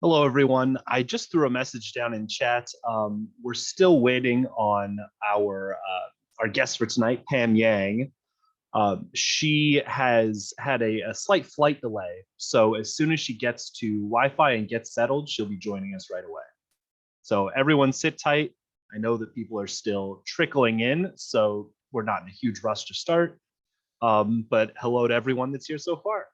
Hello, everyone. I just threw a message down in chat. We're still waiting on our guest for tonight, Pam Yang. She has had a slight flight delay, so as soon as she gets to Wi-Fi and gets settled, she'll be joining us right away. So everyone, sit tight. I know that people are still trickling in, so we're not in a huge rush to start. But hello to everyone that's here so far.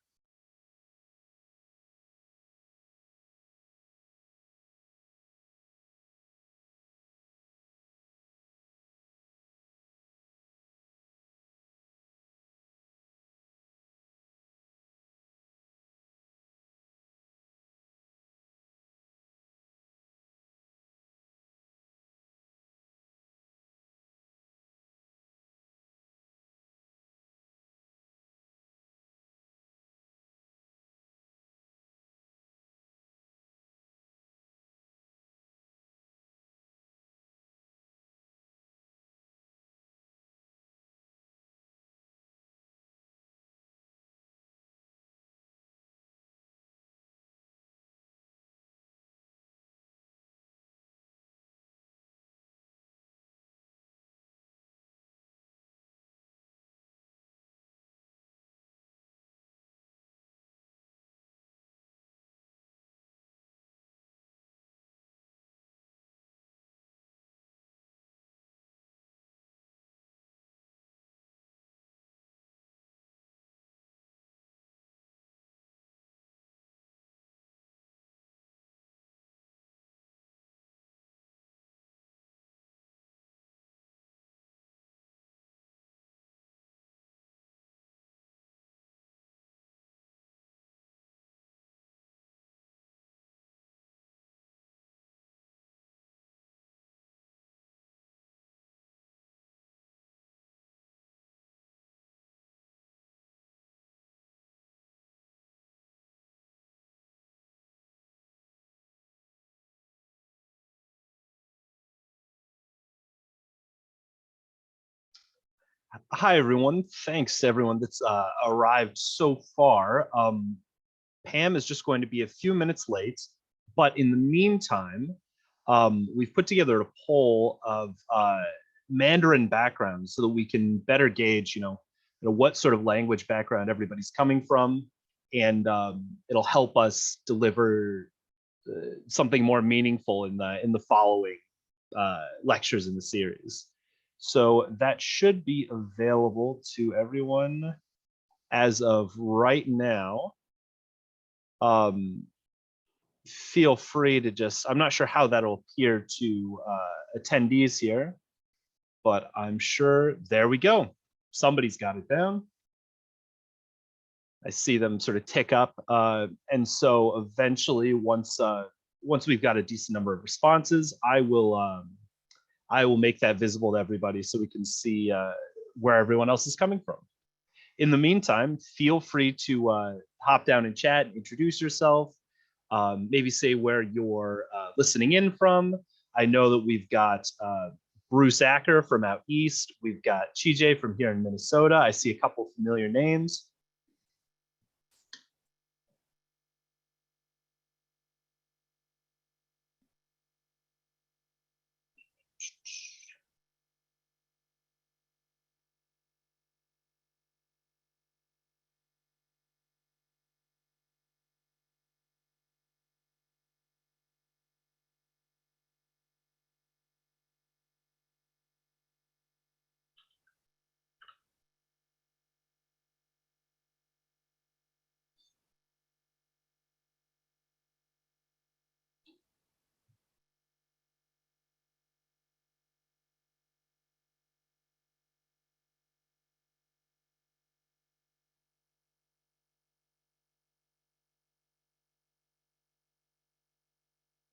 Hi, everyone. Thanks to everyone that's arrived so far. Pam is just going to be a few minutes late, but in the meantime, we've put together a poll of Mandarin backgrounds so that we can better gauge, what sort of language background everybody's coming from, and it'll help us deliver something more meaningful in the following lectures in the series. So that should be available to everyone as of right now. Feel free to I'm not sure how that'll appear to attendees here, but I'm sure, there we go. Somebody's got it down. I see them sort of tick up. And so eventually, once we've got a decent number of responses, I will make that visible to everybody so we can see where everyone else is coming from. In the meantime, feel free to hop down and chat, introduce yourself, maybe say where you're listening in from. I know that we've got Bruce Acker from out east. We've got TJ from here in Minnesota. I see a couple familiar names.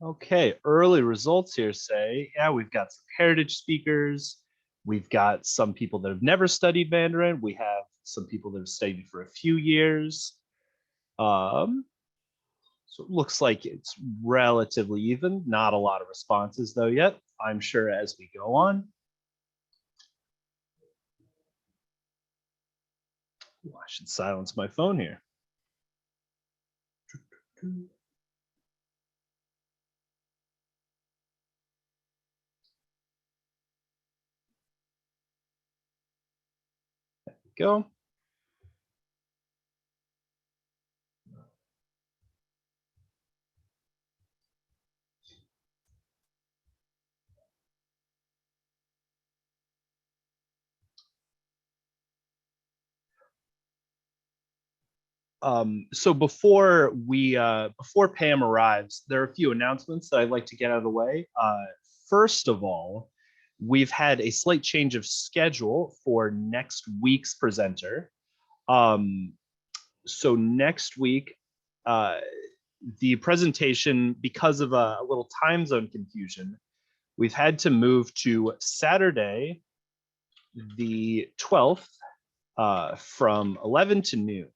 Okay, early results here say, yeah, we've got some heritage speakers. We've got some people that have never studied Mandarin. We have some people that have studied for a few years. So it looks like it's relatively even. Not a lot of responses though yet. I'm sure as we go on. Ooh, I should silence my phone here. go. So before Pam arrives, there are a few announcements that I'd like to get out of the way. First of all, we've had a slight change of schedule for next week's presenter. So next week, the presentation, because of a little time zone confusion, we've had to move to Saturday, the 12th, from 11 to noon.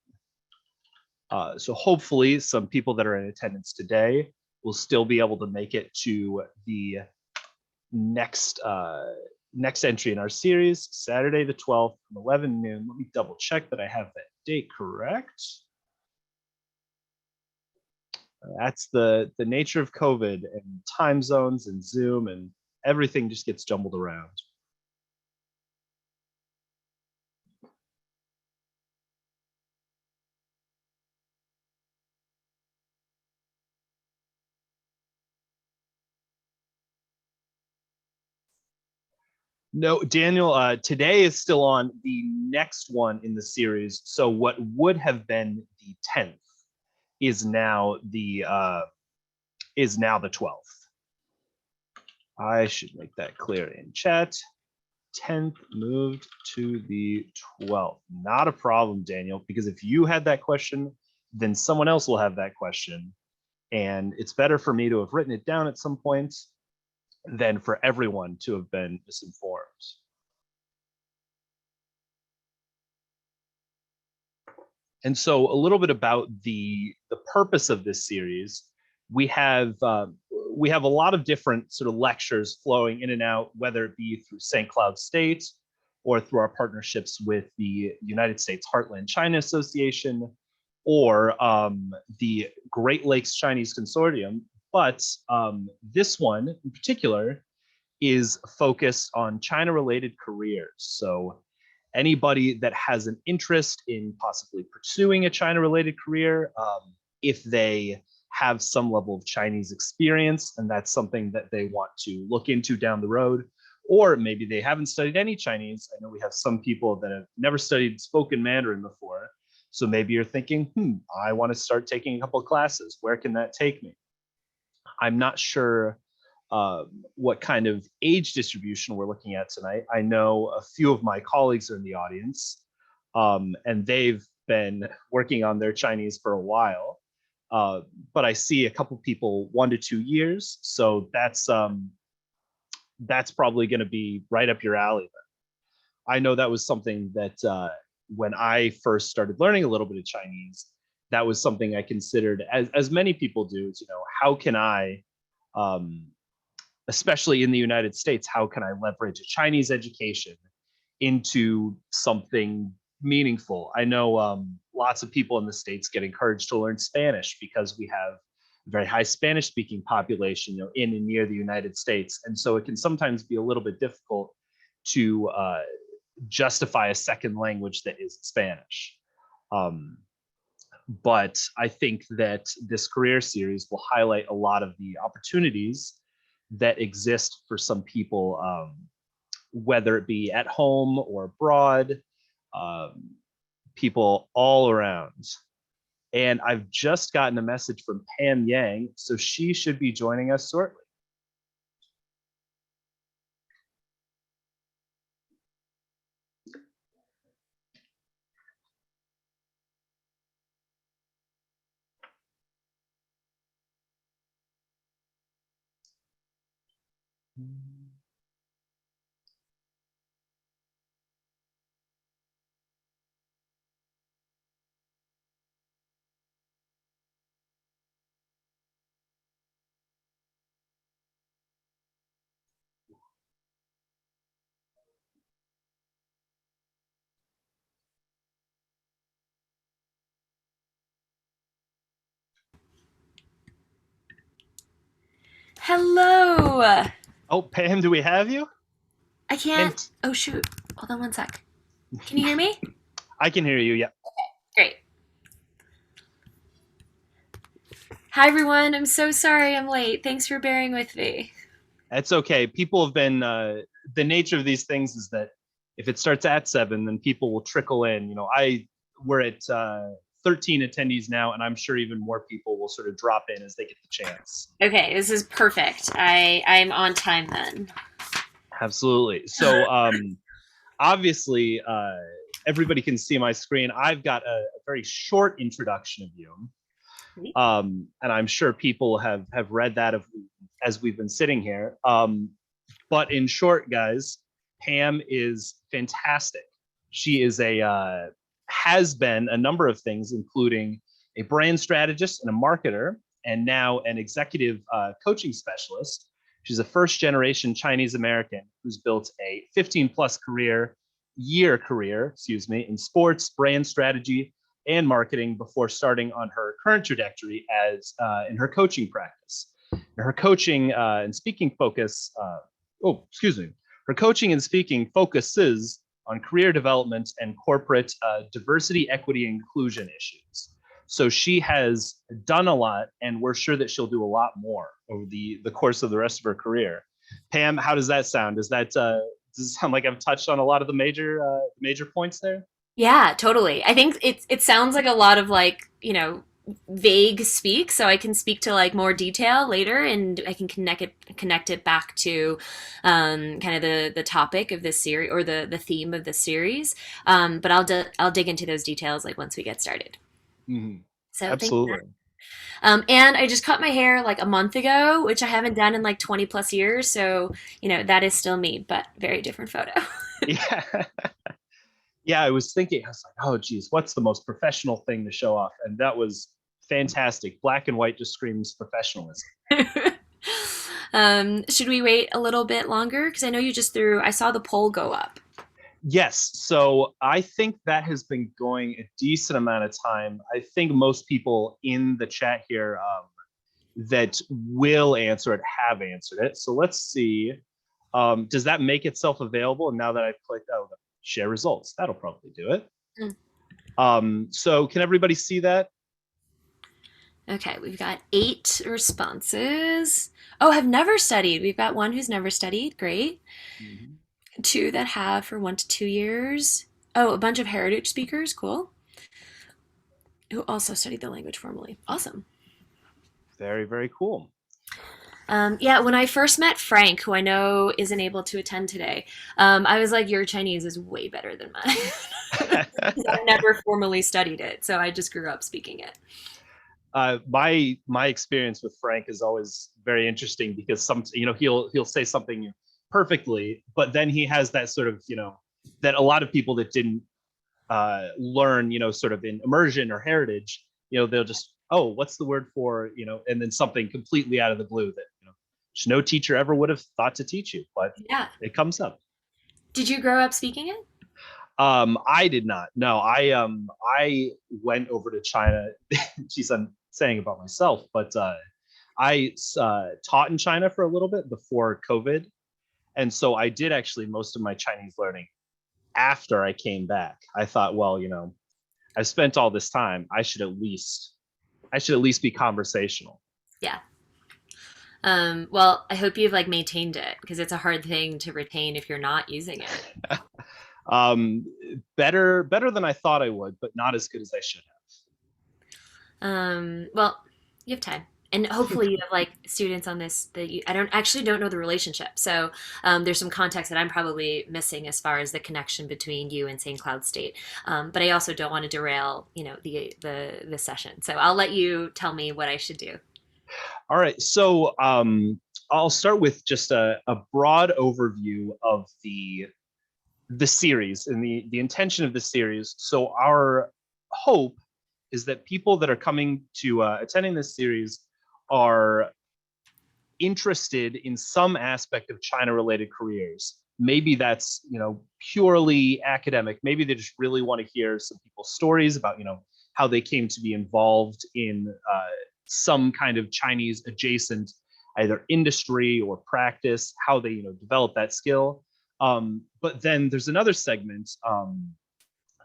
So hopefully some people that are in attendance today will still be able to make it to the next entry in our series, Saturday the 12th from 11 noon. Let me double check that I have that date correct. That's the nature of COVID and time zones and Zoom, and everything just gets jumbled around. No, Daniel, today is still on the next one in the series. So what would have been the 10th is now the 12th. I should make that clear in chat. 10th moved to the 12th. Not a problem, Daniel, because if you had that question, then someone else will have that question. And it's better for me to have written it down at some point than for everyone to have been misinformed. And so a little bit about the purpose of this series. We have a lot of different sort of lectures flowing in and out, whether it be through St. Cloud State or through our partnerships with the United States Heartland China Association or the Great Lakes Chinese Consortium. But this one in particular is focused on China-related careers. So anybody that has an interest in possibly pursuing a China-related career, if they have some level of Chinese experience and that's something that they want to look into down the road, or maybe they haven't studied any Chinese. I know we have some people that have never studied spoken Mandarin before. So maybe you're thinking, I want to start taking a couple of classes. Where can that take me? I'm not sure what kind of age distribution we're looking at tonight. I know a few of my colleagues are in the audience, and they've been working on their Chinese for a while. But I see a couple people 1 to 2 years, so that's probably going to be right up your alley. Then I know that was something that when I first started learning a little bit of Chinese, that was something I considered, as many people do. Is, how can I especially in the United States, how can I leverage a Chinese education into something meaningful? I know lots of people in the States get encouraged to learn Spanish because we have a very high Spanish speaking population, in and near the United States. And so it can sometimes be a little bit difficult to justify a second language that is Spanish. But I think that this career series will highlight a lot of the opportunities that exist for some people, whether it be at home or abroad, people all around. And I've just gotten a message from Pam Yang, so she should be joining us shortly. Hello. Oh, Pam, do we have you? I can't. Oh shoot. Hold on one sec. Can you hear me? I can hear you. Yeah. Great. Hi, everyone. I'm so sorry I'm late. Thanks for bearing with me. It's okay. People have been the nature of these things is that if it starts at 7, then people will trickle in. We're at 13 attendees now, and I'm sure even more people will sort of drop in as they get the chance. Okay, this is perfect. I'm on time then. Absolutely. So obviously, everybody can see my screen. I've got a very short introduction of you. And I'm sure people have read that as we've been sitting here. But in short, guys, Pam is fantastic. She is has been a number of things, including a brand strategist and a marketer, and now an executive coaching specialist. She's a first generation Chinese American who's built a 15 plus career, in sports, brand strategy, and marketing before starting on her current trajectory as in her coaching practice. Her coaching and speaking focus her coaching and speaking focuses on career development and corporate diversity, equity, and inclusion issues. So she has done a lot, and we're sure that she'll do a lot more over the course of the rest of her career. Pam, how does that sound? Does it sound like I've touched on a lot of the major points there? Yeah, totally. I think it sounds like a lot of vague speak, so I can speak to like more detail later, and I can connect it back to kind of the topic of this series or the theme of this series. But I'll dig into those details like once we get started. Mm-hmm. So thank you. Absolutely. And I just cut my hair like a month ago, which I haven't done in like 20 plus years. So, that is still me, but very different photo. Yeah. Yeah, I was thinking, I was like, oh, geez, what's the most professional thing to show off? And that was fantastic. Black and white just screams professionalism. Should we wait a little bit longer? Because I know I saw the poll go up. Yes. So I think that has been going a decent amount of time. I think most people in the chat here that will answer it have answered it. So let's see. Does that make itself available? And now that I've clicked, share results, that'll probably do it. So can everybody see that? Okay, we've got 8 responses. Oh, have never studied. We've got one who's never studied. Great. Mm-hmm. 2 that have for 1 to 2 years. Oh, a bunch of heritage speakers. Cool. Who also studied the language formally. Awesome. Very, very cool. Yeah, when I first met Frank, who I know isn't able to attend today, I was like, your Chinese is way better than mine. I've never formally studied it, so I just grew up speaking it. My experience with Frank is always very interesting because he'll say something perfectly, but then he has that sort of that a lot of people that didn't learn sort of in immersion or heritage, they'll just, oh, what's the word for and then something completely out of the blue that no teacher ever would have thought to teach you, but Yeah. it comes up. Did you grow up speaking it? I did not. No, I went over to China. Geez, I'm saying about myself, but I taught in China for a little bit before COVID, and so I did actually most of my Chinese learning after I came back. I thought, well, I've spent all this time. I should at least be conversational. Yeah. Well, I hope you've like maintained it because it's a hard thing to retain if you're not using it. um, better than I thought I would, but not as good as I should Well, you have time. And hopefully you have like students on this that I don't know the relationship. So there's some context that I'm probably missing as far as the connection between you and St. Cloud State. But I also don't want to derail, the session. So I'll let you tell me what I should do. All right, so I'll start with just a broad overview of the series and the intention of the series. So our hope is that people that are coming to attending this series are interested in some aspect of China related careers. Maybe that's purely academic. Maybe they just really want to hear some people's stories about how they came to be involved in some kind of Chinese adjacent either industry or practice, how they develop that skill. But then there's another segment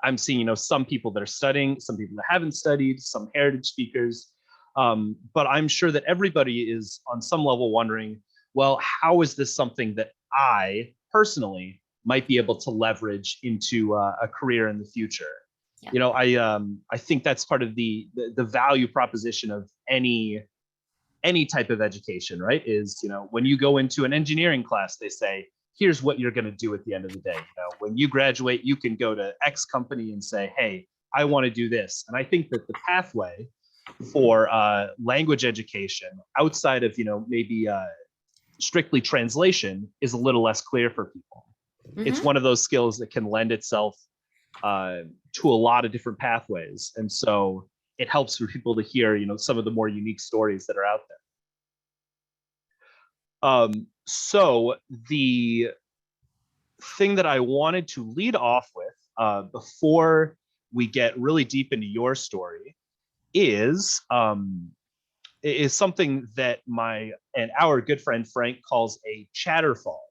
I'm seeing, some people that are studying, some people that haven't studied, some heritage speakers. But I'm sure that everybody is on some level wondering, well, how is this something that I personally might be able to leverage into a career in the future? Yeah. I think that's part of the value proposition of any type of education, right? Is, when you go into an engineering class, they say, here's what you're going to do at the end of the day. When you graduate, you can go to X company and say, hey, I want to do this. And I think that the pathway for language education outside of, maybe strictly translation is a little less clear for people. It's Mm-hmm. one of those skills that can lend itself to a lot of different pathways. And so it helps for people to hear, some of the more unique stories that are out there. So the thing that I wanted to lead off with before we get really deep into your story is something that our good friend Frank calls a chatterfall.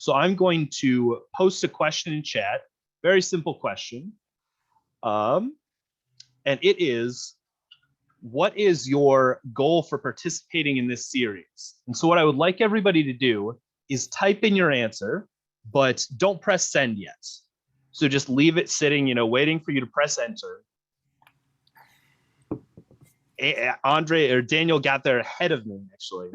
So I'm going to post a question in chat, very simple question, and it is, what is your goal for participating in this series? And so what I would like everybody to do is type in your answer, but don't press send yet. So just leave it sitting, waiting for you to press enter. Andre or Daniel got there ahead of me, actually.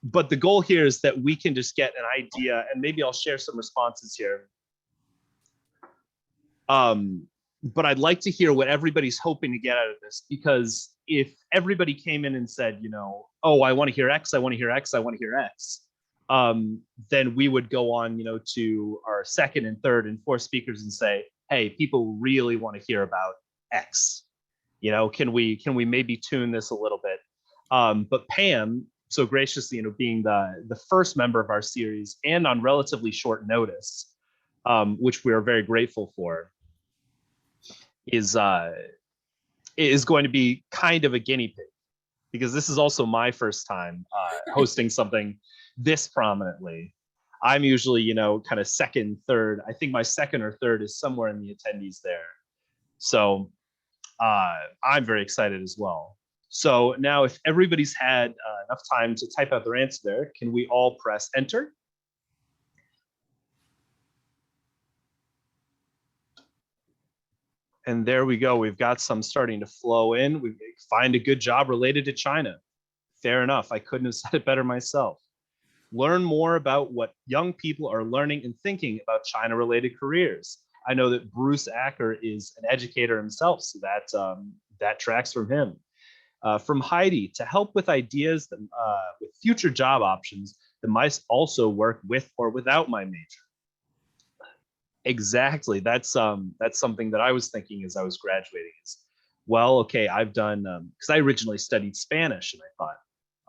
But the goal here is that we can just get an idea, and maybe I'll share some responses here. But I'd like to hear what everybody's hoping to get out of this, because if everybody came in and said, oh, I want to hear X, I want to hear X, I want to hear X, then we would go on, to our second and third and fourth speakers and say, hey, people really want to hear about X. Can we maybe tune this a little bit? But Pam, so graciously, being the first member of our series and on relatively short notice, which we are very grateful for, is going to be kind of a guinea pig, because this is also my first time hosting something this prominently. I'm usually, kind of second, third. I think my second or third is somewhere in the attendees there. So I'm very excited as well. So now, if everybody's had enough time to type out their answer there, can we all press enter? And there we go. We've got some starting to flow in. We find a good job related to China. Fair enough. I couldn't have said it better myself. Learn more about what young people are learning and thinking about China-related careers. I know that Bruce Acker is an educator himself, so that tracks from him. From Heidi, to help with ideas that, with future job options that might also work with or without my major. Exactly. That's something that I was thinking as I was graduating. Is, well, okay, I've done, because I originally studied Spanish, and I thought,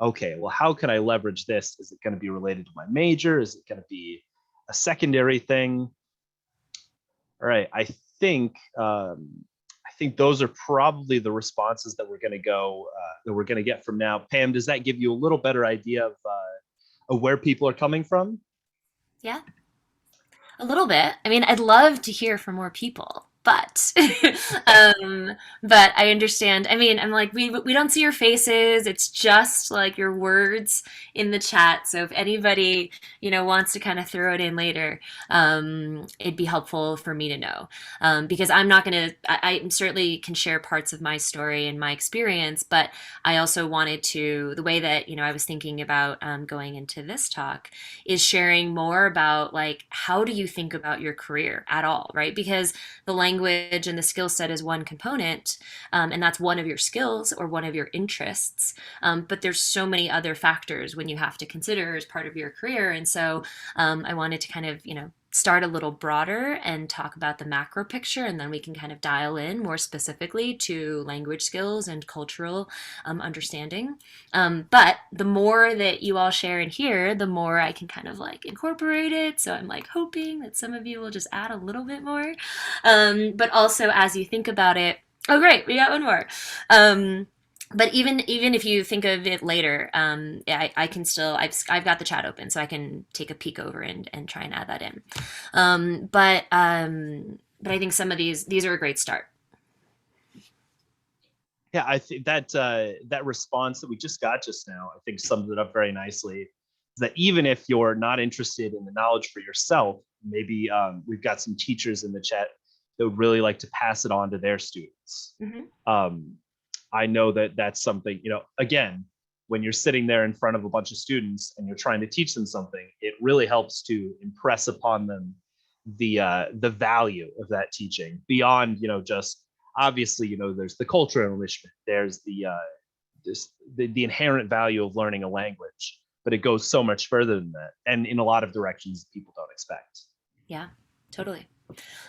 okay, well, how can I leverage this? Is it going to be related to my major? Is it going to be a secondary thing? All right, I think those are probably the responses that we're going to get from now. Pam, does that give you a little better idea of where people are coming from? Yeah. A little bit. I mean, I'd love to hear from more people, but but I understand. I mean, I'm like, we don't see your faces. It's just like your words in the chat. So if anybody, wants to kind of throw it in later, it'd be helpful for me to know. Because I'm not gonna I certainly can share parts of my story and my experience, but I also wanted to, the way that, I was thinking about going into this talk is sharing more about, like, how do you think about your career at all, right? Because the language and the skill set is one component, and that's one of your skills or one of your interests. But there's so many other factors when you have to consider as part of your career. And so I wanted to kind of, start a little broader and talk about the macro picture, and then we can kind of dial in more specifically to language skills and cultural understanding. But the more that you all share in here, the more I can kind of like incorporate it. So I'm like hoping that some of you will just add a little bit more. But also, as you think about it, oh great, we got one more. but even if you think of it later, I can still I've got the chat open, so I can take a peek over and try and add that in. But I think some of these are a great start. Yeah, I think that that response that we just got just now, I think sums it up very nicely. That even if you're not interested in the knowledge for yourself, maybe we've got some teachers in the chat that would really like to pass it on to their students. Hmm. Um, I know that that's something, again, when you're sitting there in front of a bunch of students and you're trying to teach them something, it really helps to impress upon them the value of that teaching beyond, just obviously, there's the cultural enrichment, there's the inherent value of learning a language, but it goes so much further than that, and in a lot of directions people don't expect. Yeah, totally.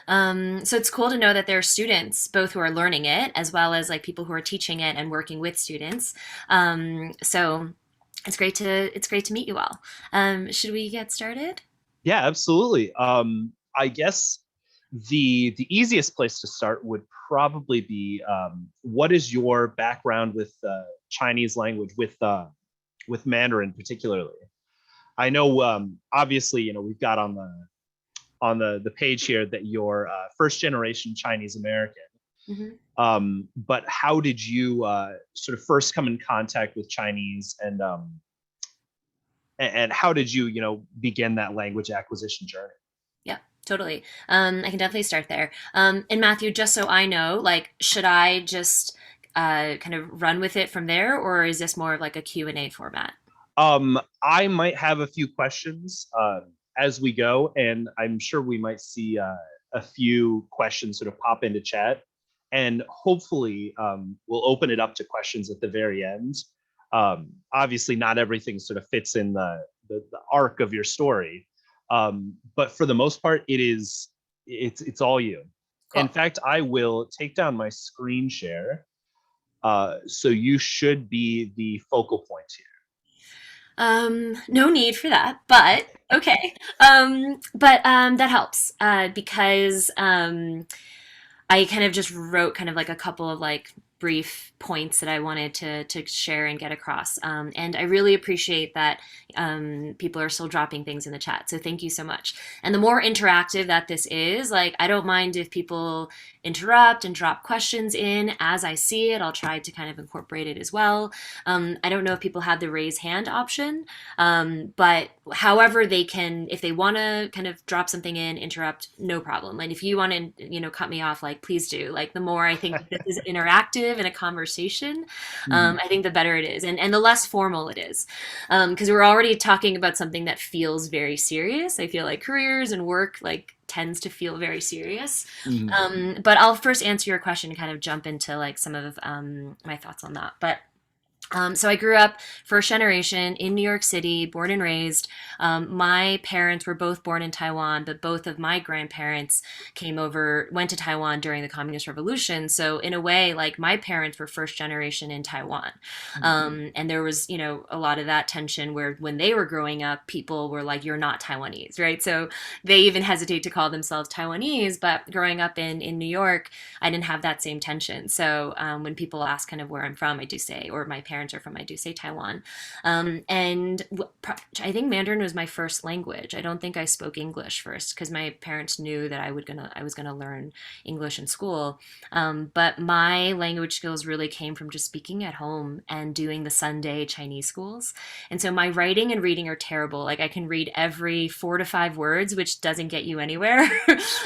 So it's cool to know that there are students both who are learning it as well as like people who are teaching it and working with students. So it's great to meet you all. Should we get started? Yeah, absolutely. I guess the easiest place to start would probably be, what is your background with Chinese language, with Mandarin particularly? I know, obviously, we've got on the page here that you're first generation Chinese American. Hmm. But how did you sort of first come in contact with Chinese, and how did you begin that language acquisition journey? Yeah, totally. I can definitely start there. And Matthew, just so I know, like, should I just kind of run with it from there, or is this more of like a Q&A format? I might have a few questions as we go, and I'm sure we might see a few questions sort of pop into chat, and hopefully we'll open it up to questions at the very end. Obviously, not everything sort of fits in the arc of your story, but for the most part, it's all you. In Cool. fact, I will take down my screen share, so you should be the focal point here. No need for that, but okay. But that helps because I kind of just wrote kind of like a couple of like brief points that I wanted to share and get across. And I really appreciate that people are still dropping things in the chat. So thank you so much. And the more interactive that this is, like I don't mind if people interrupt and drop questions in as I see it. I'll try to kind of incorporate it as well. I don't know if people have the raise hand option, but however they can, if they want to kind of drop something in, interrupt, no problem. And if you want to, cut me off, like please do. Like the more I think this is interactive and a conversation, Mhm. I think the better it is, and the less formal it is, because we're already talking about something that feels very serious. I feel like careers and work like tends to feel very serious. Mhm. But I'll first answer your question and kind of jump into like some of my thoughts on that. But so I grew up first generation in New York City, born and raised. My parents were both born in Taiwan, but both of my grandparents went to Taiwan during the Communist Revolution. So in a way, like my parents were first generation in Taiwan. And there was, a lot of that tension where when they were growing up, people were like, you're not Taiwanese, right? So they even hesitate to call themselves Taiwanese, but growing up in New York, I didn't have that same tension. So when people ask kind of where I'm from, I do say, or my parents are from, I do say Taiwan. And I think Mandarin was my first language. I don't think I spoke English first because my parents knew that I was gonna learn English in school. But my language skills really came from just speaking at home and doing the Sunday Chinese schools. And so my writing and reading are terrible. Like I can read every 4 to 5 words, which doesn't get you anywhere.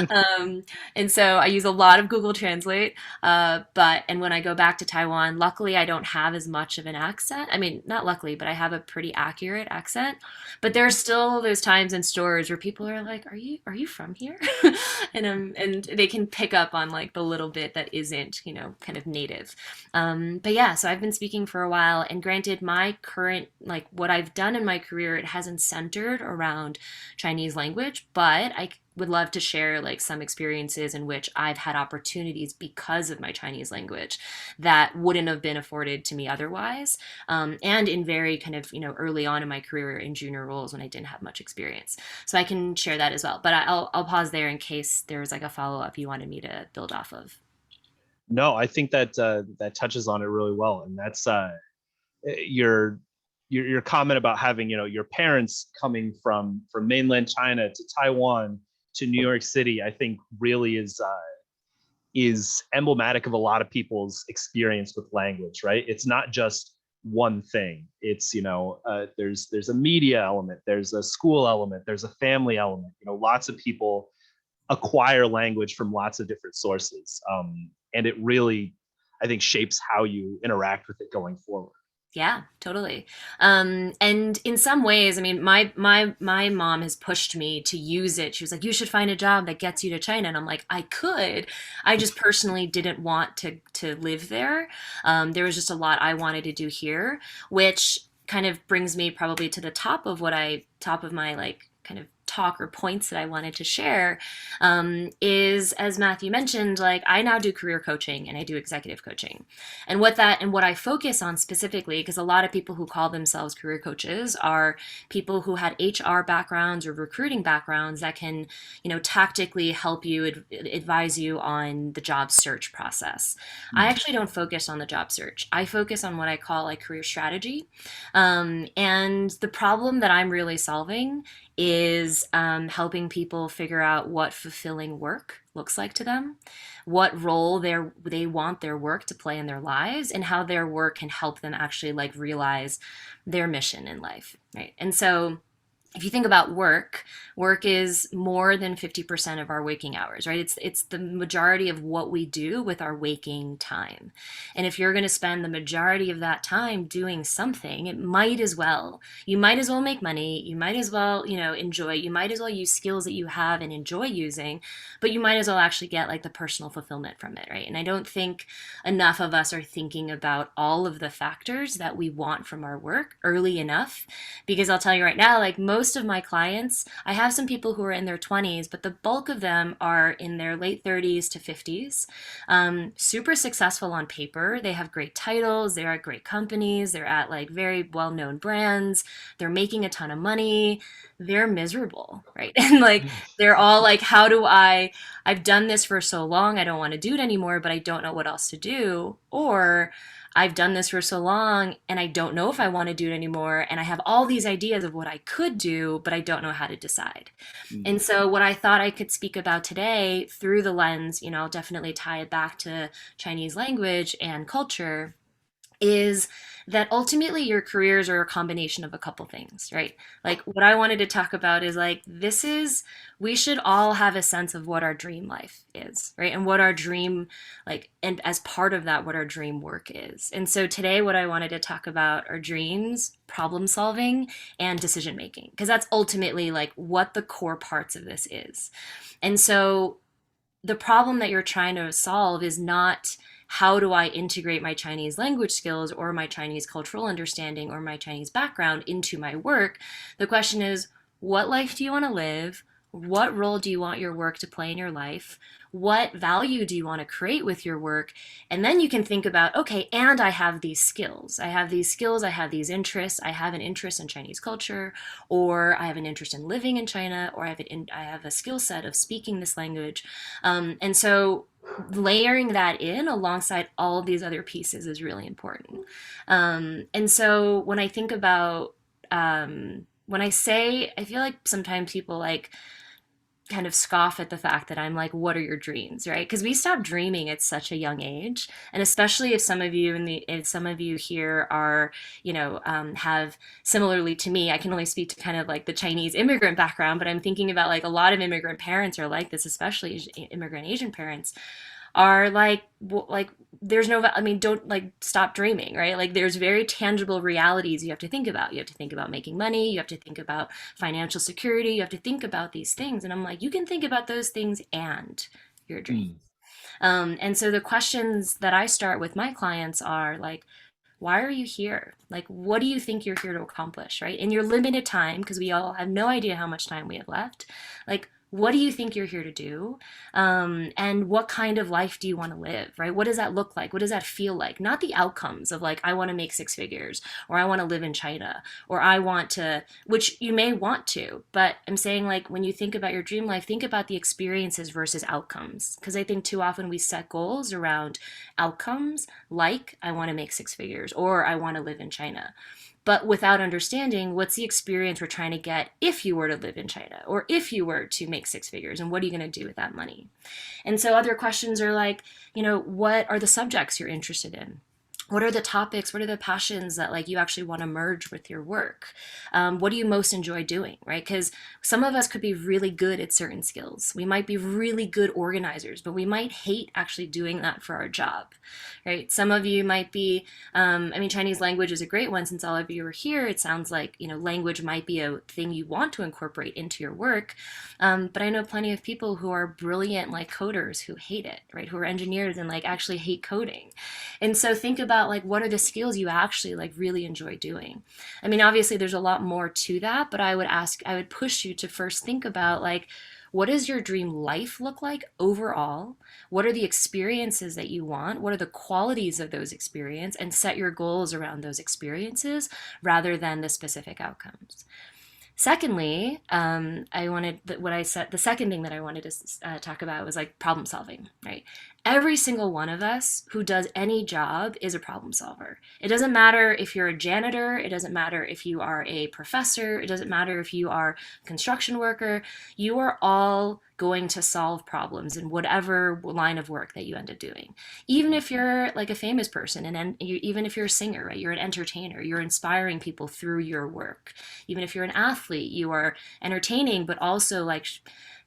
um, and so I use a lot of Google Translate. And when I go back to Taiwan, luckily I don't have as much of an accent. I mean, not luckily, but I have a pretty accurate accent. But there are still those times in stores where people are like, "Are you from here?" And they can pick up on like the little bit that isn't, kind of native. But yeah, so I've been speaking for a while, and granted, my current like what I've done in my career, it hasn't centered around Chinese language, but I would love to share like some experiences in which I've had opportunities because of my Chinese language that wouldn't have been afforded to me otherwise. And in very kind of, early on in my career in junior roles when I didn't have much experience. So I can share that as well. But I'll pause there in case there was like a follow up you wanted me to build off of. No, I think that that touches on it really well, and that's your your comment about having your parents coming from mainland China to Taiwan to New York City. I think really is emblematic of a lot of people's experience with language. Right? It's not just one thing. It's there's a media element, there's a school element, there's a family element. Lots of people acquire language from lots of different sources. And it really, I think, shapes how you interact with it going forward. Yeah, totally. And in some ways, I mean, my mom has pushed me to use it. She was like, "You should find a job that gets you to China," and I'm like, "I could. I just personally didn't want to live there. There was just a lot I wanted to do here, which kind of brings me probably to the top of my like kind of talk or points that I wanted to share, is as Matthew mentioned, like I now do career coaching and I do executive coaching. And what I focus on specifically, because a lot of people who call themselves career coaches are people who had HR backgrounds or recruiting backgrounds that can, tactically help you advise you on the job search process. I Mm. actually don't focus on the job search. I focus on what I call like career strategy. And the problem that I'm really solving is helping people figure out what fulfilling work looks like to them, what role they want their work to play in their lives, and how their work can help them actually like realize their mission in life, right? And so if you think about work is more than 50% of our waking hours, right? It's the majority of what we do with our waking time. And if you're going to spend the majority of that time doing something, you might as well make money, you might as well, enjoy, you might as well use skills that you have and enjoy using, but you might as well actually get like the personal fulfillment from it, right? And I don't think enough of us are thinking about all of the factors that we want from our work early enough, because I'll tell you right now, like most of my clients, I have some people who are in their 20s, but the bulk of them are in their late 30s to 50s. Super successful on paper. They have great titles, they're at great companies, they're at like very well known brands, they're making a ton of money. They're miserable, right? And like they're all like, I've done this for so long, I don't want to do it anymore, but I don't know what else to do. Or I've done this for so long and I don't know if I want to do it anymore. And I have all these ideas of what I could do, but I don't know how to decide. Mm. And so, what I thought I could speak about today through the lens, I'll definitely tie it back to Chinese language and culture, is that ultimately your careers are a combination of a couple things, right? Like what I wanted to talk about is like we should all have a sense of what our dream life is, right? And what our dream and as part of that what our dream work is. And so today what I wanted to talk about are dreams, problem solving, and decision making, because that's ultimately like what the core parts of this is. And so the problem that you're trying to solve is not how do I integrate my Chinese language skills or my Chinese cultural understanding or my Chinese background into my work. The question is, what life do you want to live? What role do you want your work to play in your life? What value do you want to create with your work? And then you can think about, okay, and I have these skills. I have these skills, I have these interests. I have an interest in Chinese culture, or I have an interest in living in China, or I have a skill set of speaking this language. And so layering that in alongside all of these other pieces is really important. And so when I think about, when I say, I feel like sometimes people like kind of scoff at the fact that I'm like, what are your dreams, right? Because we stop dreaming at such a young age, and especially if some of you here are, have similarly to me. I can only speak to kind of like the Chinese immigrant background, but I'm thinking about like a lot of immigrant parents are like this, especially immigrant Asian parents are like there's no, I mean, don't like stop dreaming, right? Like there's very tangible realities you have to think about. You have to think about making money, you have to think about financial security, you have to think about these things. And I'm like, you can think about those things and your dream. Mm. And so the questions that I start with my clients are like, why are you here? Like, what do you think you're here to accomplish, right? In your limited time, because we all have no idea how much time we have left. Like, what do you think you're here to do? And what kind of life do you want to live, right? What does that look like? What does that feel like? Not the outcomes of like, I want to make six figures, or I want to live in China, or I want to, which you may want to, but I'm saying like when you think about your dream life, think about the experiences versus outcomes. Because I think too often we set goals around outcomes, like I want to make six figures, or I want to live in China, but without understanding what's the experience we're trying to get if you were to live in China, or if you were to make six figures, and what are you going to do with that money? And so other questions are like, what are the subjects you're interested in? What are the topics, what are the passions that like you actually want to merge with your work? What do you most enjoy doing, right? Because some of us could be really good at certain skills. We might be really good organizers, but we might hate actually doing that for our job, right? Some of you might be, I mean, Chinese language is a great one. Since all of you are here, it sounds like, language might be a thing you want to incorporate into your work. But I know plenty of people who are brilliant like coders who hate it, right? Who are engineers and like actually hate coding. And so think about like what are the skills you actually like really enjoy doing. I mean, obviously there's a lot more to that, but I would push you to first think about like, what does your dream life look like overall? What are the experiences that you want? What are the qualities of those experiences? And set your goals around those experiences rather than the specific outcomes. Secondly, the second thing that I wanted to talk about was like problem solving, right? Every single one of us who does any job is a problem solver. It doesn't matter if you're a janitor, it doesn't matter if you are a professor, it doesn't matter if you are a construction worker. You are all going to solve problems in whatever line of work that you end up doing. Even if you're like a famous person, even if you're a singer, right? You're an entertainer, you're inspiring people through your work. Even if you're an athlete, you are entertaining, but also like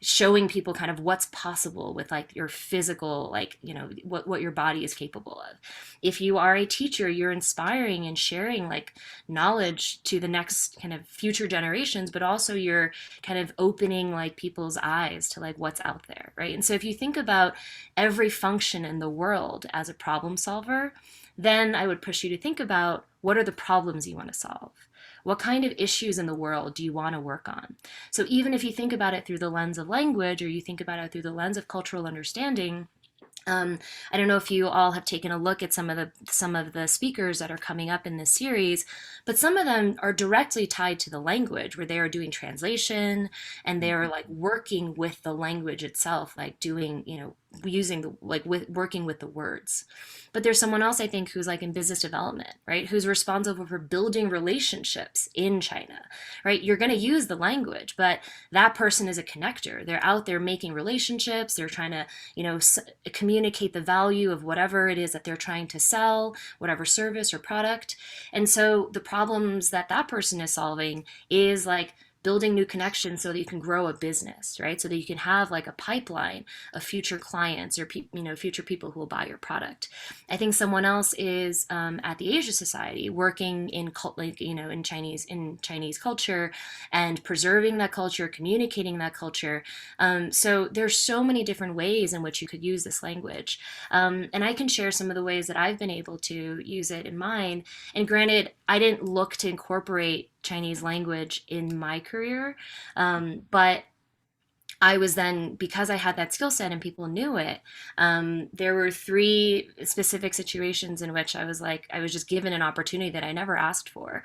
showing people kind of what's possible with like your physical, like, what your body is capable of. If you are a teacher, you're inspiring and sharing like knowledge to the next kind of future generations, but also you're kind of opening like people's eyes to like what's out there, right? And so if you think about every function in the world as a problem solver, then I would push you to think about what are the problems you want to solve? What kind of issues in the world do you want to work on? So even if you think about it through the lens of language, or you think about it through the lens of cultural understanding, I don't know if you all have taken a look at some of the speakers that are coming up in this series, but some of them are directly tied to the language, where they are doing translation and they are like working with the language itself, like doing, using the like with working with the words. But there's someone else I think who's like in business development, right? Who's responsible for building relationships in China, right? You're going to use the language, but that person is a connector. They're out there making relationships. They're trying to, communicate the value of whatever it is that they're trying to sell, whatever service or product. And so the problems that that person is solving is like building new connections so that you can grow a business, right? So that you can have like a pipeline of future clients or future people who will buy your product. I think someone else is at the Asia Society working in in Chinese culture and preserving that culture, communicating that culture. So there's so many different ways in which you could use this language, and I can share some of the ways that I've been able to use it in mine. And granted, I didn't look to incorporate Chinese language in my career. But I was then, because I had that skill set and people knew it, there were three specific situations in which I was just given an opportunity that I never asked for.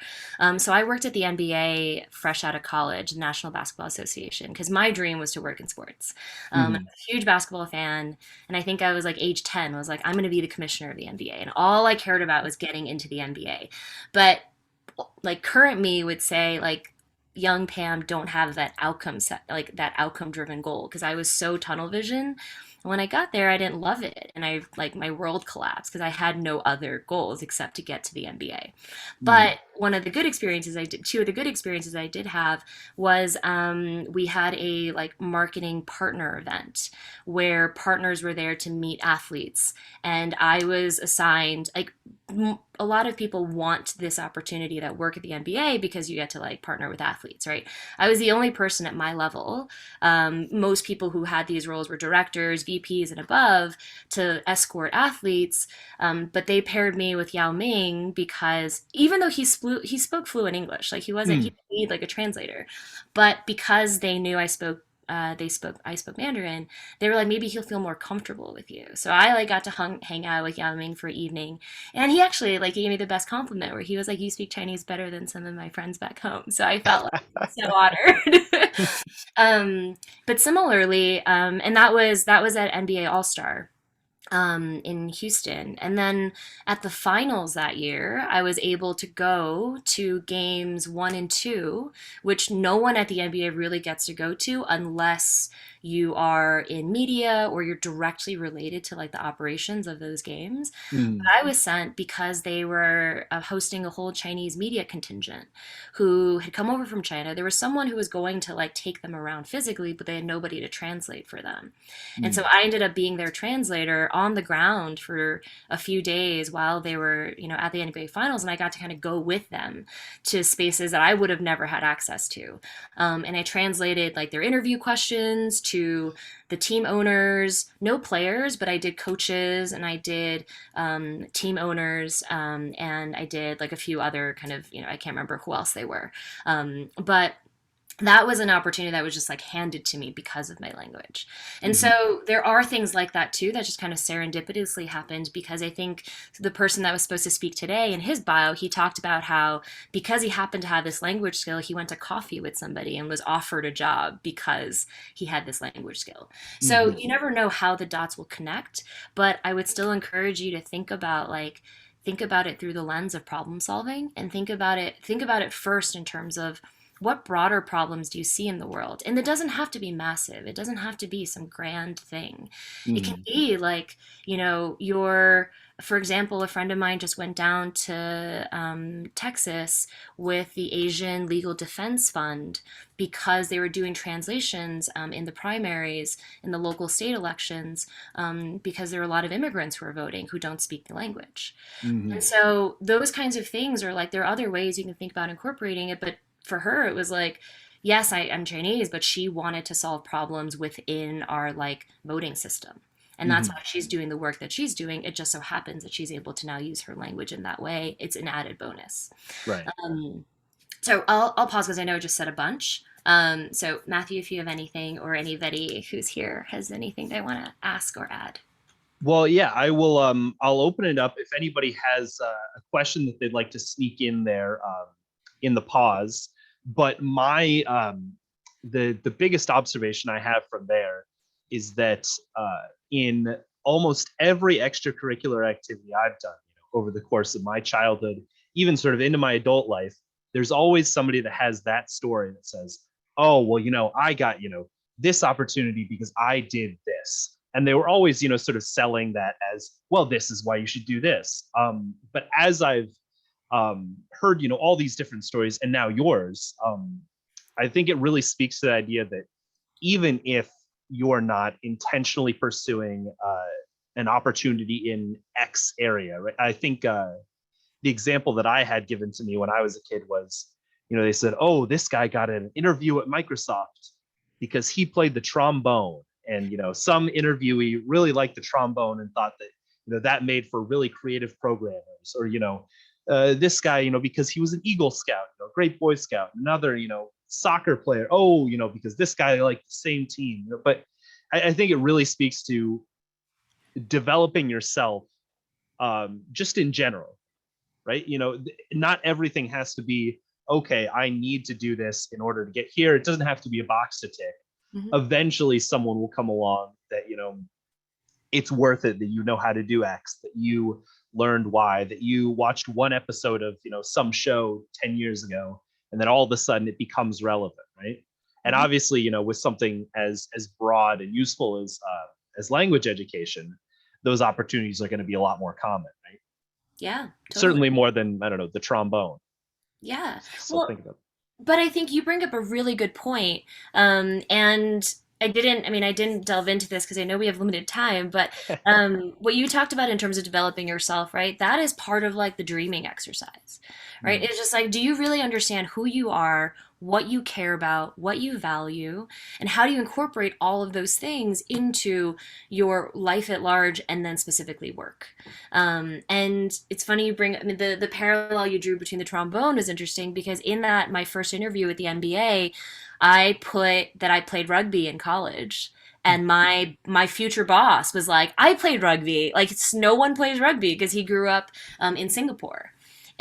So I worked at the NBA fresh out of college, the National Basketball Association, because my dream was to work in sports. I'm a huge basketball fan, and I think I was like age 10, I was like, I'm going to be the commissioner of the NBA. And all I cared about was getting into the NBA. But like current me would say like young Pam don't have that outcome set, like that outcome driven goal, because I was so tunnel vision. When I got there, I didn't love it, and I like my world collapsed because I had no other goals except to get to the NBA. But two of the good experiences I did have was we had a like marketing partner event where partners were there to meet athletes, and I was assigned like a lot of people want this opportunity that work at the NBA because you get to like partner with athletes, right? I was the only person at my level. Most people who had these roles were directors, VPs, and above to escort athletes. But they paired me with Yao Ming because even though he spoke fluent English, like he didn't need like a translator, but because they knew I spoke I spoke Mandarin, they were like, maybe he'll feel more comfortable with you. So I like got to hang out with Yao Ming for evening, and he actually like gave me the best compliment where he was like, "You speak Chinese better than some of my friends back home." So I felt like so honored. um, but similarly, and that was at NBA All Star in Houston. And then at the finals that year, I was able to go to games 1 and 2, which no one at the NBA really gets to go to unless you are in media or you're directly related to like the operations of those games. But Mm, I was sent because they were hosting a whole Chinese media contingent who had come over from China. There was someone who was going to like take them around physically, but they had nobody to translate for them. And so mm, I ended up being their translator on the ground for a few days while they were, at the NBA Finals, and I got to kind of go with them to spaces that I would have never had access to. And I translated like their interview questions to the team owners, no players, but I did coaches and I did team owners, and I did like a few other kind of, I can't remember who else they were. But that was an opportunity that was just like handed to me because of my language. And mhm, so there are things like that too that just kind of serendipitously happened because I think the person that was supposed to speak today in his bio, he talked about how because he happened to have this language skill, he went to coffee with somebody and was offered a job because he had this language skill. So mhm, you never know how the dots will connect, but I would still encourage you to think about it through the lens of problem solving and think about it first in terms of what broader problems do you see in the world? And it doesn't have to be massive. It doesn't have to be some grand thing. It can mhm, be like, for example, a friend of mine just went down to Texas with the Asian Legal Defense Fund because they were doing translations in the primaries in the local state elections because there are a lot of immigrants who are voting who don't speak the language. And mhm. so those kinds of things are like there are other ways you can think about incorporating it, but for her it was like, yes, I'm Chinese, but she wanted to solve problems within our like voting system. And that's Mhm. why she's doing the work that she's doing. It just so happens that she's able to now use her language in that way. It's an added bonus. Right. Um, so I'll pause because I know I just said a bunch. So Matthew, if you have anything or anybody who's here has anything they want to ask or add. Well, yeah, I will. I'll open it up if anybody has a question that they'd like to sneak in there in the pause. But the biggest observation I have from there is that in almost every extracurricular activity I've done, over the course of my childhood, even sort of into my adult life, there's always somebody that has that story that says, "Oh, well, I got this opportunity because I did this." And they were always sort of selling that as, well, this is why you should do this. But as I've heard all these different stories and now yours, I think it really speaks to the idea that even if you're not intentionally pursuing an opportunity in X area, right? I think the example that I had given to me when I was a kid was, they said, "Oh, this guy got an interview at Microsoft because he played the trombone." And, some interviewee really liked the trombone and thought that, that made for really creative programmers. Or, this guy, because he was an Eagle Scout, great Boy Scout. Another, soccer player. Oh, because this guy liked the same team. But I think it really speaks to developing yourself just in general, right? Not everything has to be, okay, I need to do this in order to get here. It doesn't have to be a box to tick. Mhm. Eventually someone will come along that, it's worth it, that you know how to do X, that you learned Y, that you watched one episode of, some show 10 years ago, and then all of a sudden it becomes relevant, right? And Mhm. obviously, with something as broad and useful as language education, those opportunities are going to be a lot more common, right? Yeah, totally. Certainly more than, I don't know, the trombone. Yeah. So Well, think about it. but I think you bring up a really good point. And I didn't delve into this because I know we have limited time, but what you talked about in terms of developing yourself, right? That is part of like the dreaming exercise, right? Mm, It's just like, do you really understand who you are, what you care about, what you value, and how do you incorporate all of those things into your life at large and then specifically work. And it's funny you bring, I mean, the parallel you drew between the trombone is interesting because in that, my first interview with the NBA, I put that I played rugby in college. And my future boss was like, I played rugby. Like no one plays rugby because he grew up in Singapore.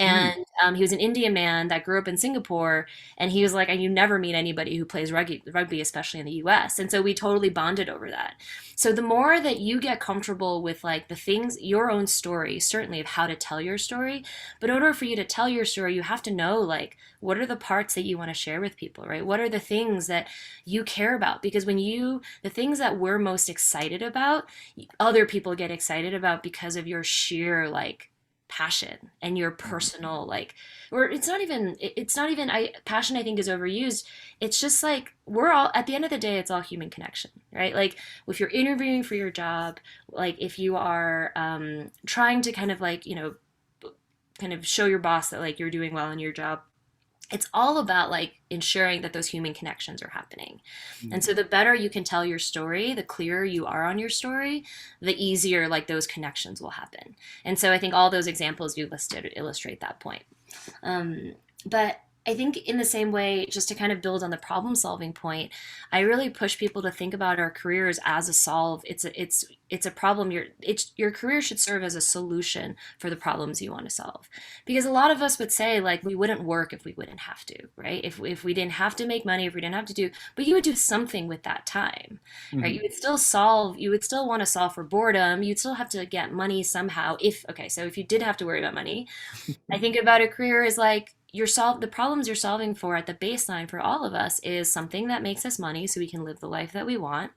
Mm. And he was an Indian man that grew up in Singapore, and he was like, and you never meet anybody who plays rugby, especially in the U.S. And so we totally bonded over that. So the more that you get comfortable with like the things, your own story, certainly of how to tell your story, but in order for you to tell your story, you have to know like what are the parts that you want to share with people, right? What are the things that you care about? Because the things that we're most excited about, other people get excited about because of your sheer like passion and your personal like, or it's not even I passion I think is overused. It's just like we're all at the end of the day, it's all human connection, right? Like if you're interviewing for your job, like if you are trying to kind of like, kind of show your boss that like you're doing well in your job, it's all about like ensuring that those human connections are happening. And Mm. so the better you can tell your story, the clearer you are on your story, the easier like those connections will happen. And so I think all those examples you listed illustrate that point. But I think in the same way, just to kind of build on the problem solving point, I really push people to think about our careers as a solve. It's a problem. Your career should serve as a solution for the problems you want to solve. Because a lot of us would say like we wouldn't work if we wouldn't have to, right? If we didn't have to make money, if we didn't have to do, but you would do something with that time, right? Mhm. You would still want to solve for boredom. You'd still have to get money somehow. So if you did have to worry about money, I think about a career as like the problems you're solving for at the baseline for all of us is something that makes us money so we can live the life that we want.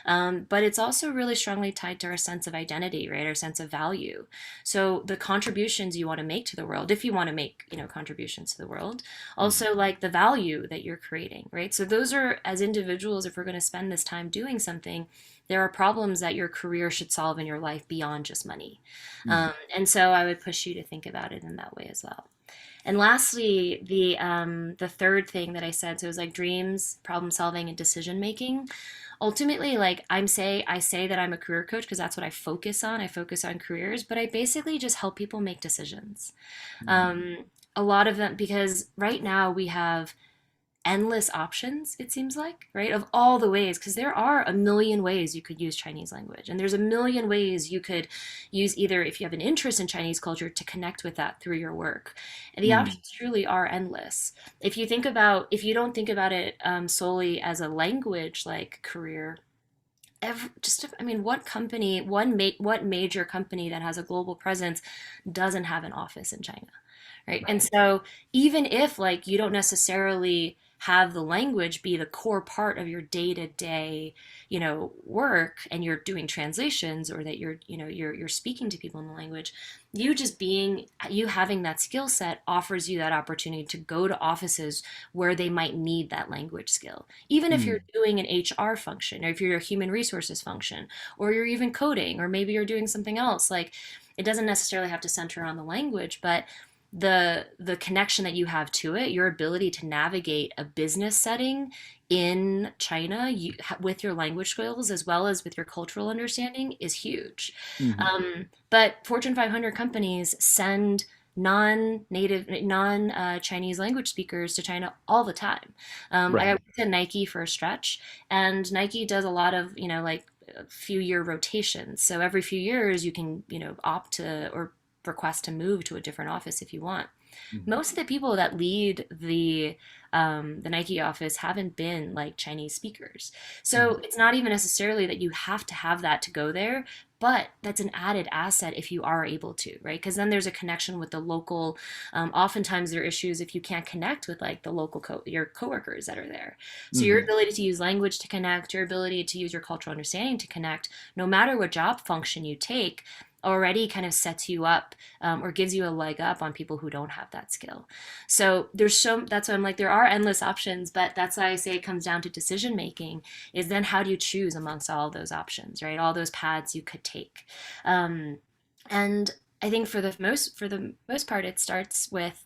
But it's also really strongly tied to our sense of identity, right? Our sense of value. So the contributions you want to make to the world, if you want to make, contributions to the world, Mhm. also like the value that you're creating, right? So those are, as individuals, if we're going to spend this time doing something, there are problems that your career should solve in your life beyond just money. Mhm. And so I would push you to think about it in that way as well. And lastly, the third thing that I said, so it was like dreams, problem solving, and decision making. Ultimately, like I say that I'm a career coach because that's what I focus on. I focus on careers, but I basically just help people make decisions. Mhm. Um, a lot of them because right now we have endless options, it seems like, right? Of all the ways, because there are a million ways you could use Chinese language. And there's a million ways you could use either if you have an interest in Chinese culture to connect with that through your work. And the Mhm. options truly are endless. If you don't think about it solely as a language like career, I mean, what major company that has a global presence doesn't have an office in China? Right. And Right. so even if like you don't necessarily have the language be the core part of your day-to-day, work, and you're doing translations, or that you're speaking to people in the language, you having that skill set offers you that opportunity to go to offices where they might need that language skill. Even if you're Mhm. doing an HR function, or if you're a human resources function, or you're even coding, or maybe you're doing something else, like it doesn't necessarily have to center on the language, but the connection that you have to it, your ability to navigate a business setting in China with your language skills as well as with your cultural understanding is huge. Mhm. But Fortune 500 companies send non-Chinese language speakers to China all the time. I Right. worked at Nike for a stretch, and Nike does a lot of, like a few year rotations. So every few years you can, opt to or request to move to a different office if you want. Mhm. Most of the people that lead the Nike office haven't been like Chinese speakers. So Mhm. it's not even necessarily that you have to have that to go there, but that's an added asset if you are able to, right? Because then there's a connection with the local. Oftentimes there are issues if you can't connect with like the local your coworkers that are there. So your Mhm. ability to use language to connect, your ability to use your cultural understanding to connect, no matter what job function you take, already kind of sets you up, or gives you a leg up on people who don't have that skill. So that's why I'm like, there are endless options, but that's why I say it comes down to decision making, is then how do you choose amongst all of those options, right? All those paths you could take. Um, and I think for the most part, it starts with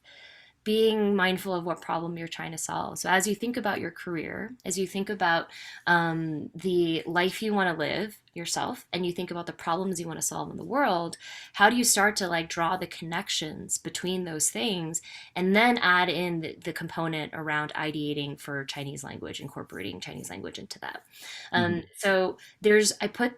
being mindful of what problem you're trying to solve. So as you think about your career, as you think about the life you want to live yourself, and you think about the problems you want to solve in the world, how do you start to like draw the connections between those things, and then add in the component around ideating for Chinese language, incorporating Chinese language into that. Mhm. So I put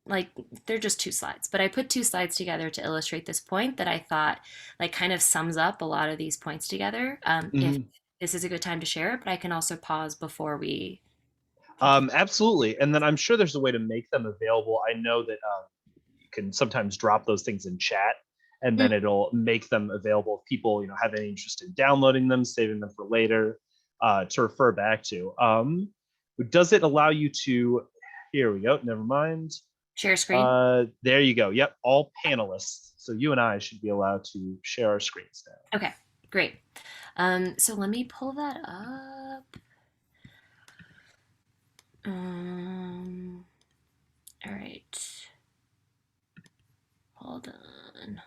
like they're just two slides, but I put two slides together to illustrate this point that I thought like kind of sums up a lot of these points together. If Mhm. this is a good time to share it, but I can also pause before we continue. Absolutely. And then I'm sure there's a way to make them available. I know that you can sometimes drop those things in chat, and Mm, then it'll make them available if people, have any interest in downloading them, saving them for later, to refer back to. Does it allow you to, here we go, never mind. share screen. There you go. Yep, all panelists. So you and I should be allowed to share our screens now. Okay, great. So let me pull that up. Um, all right. Hold on.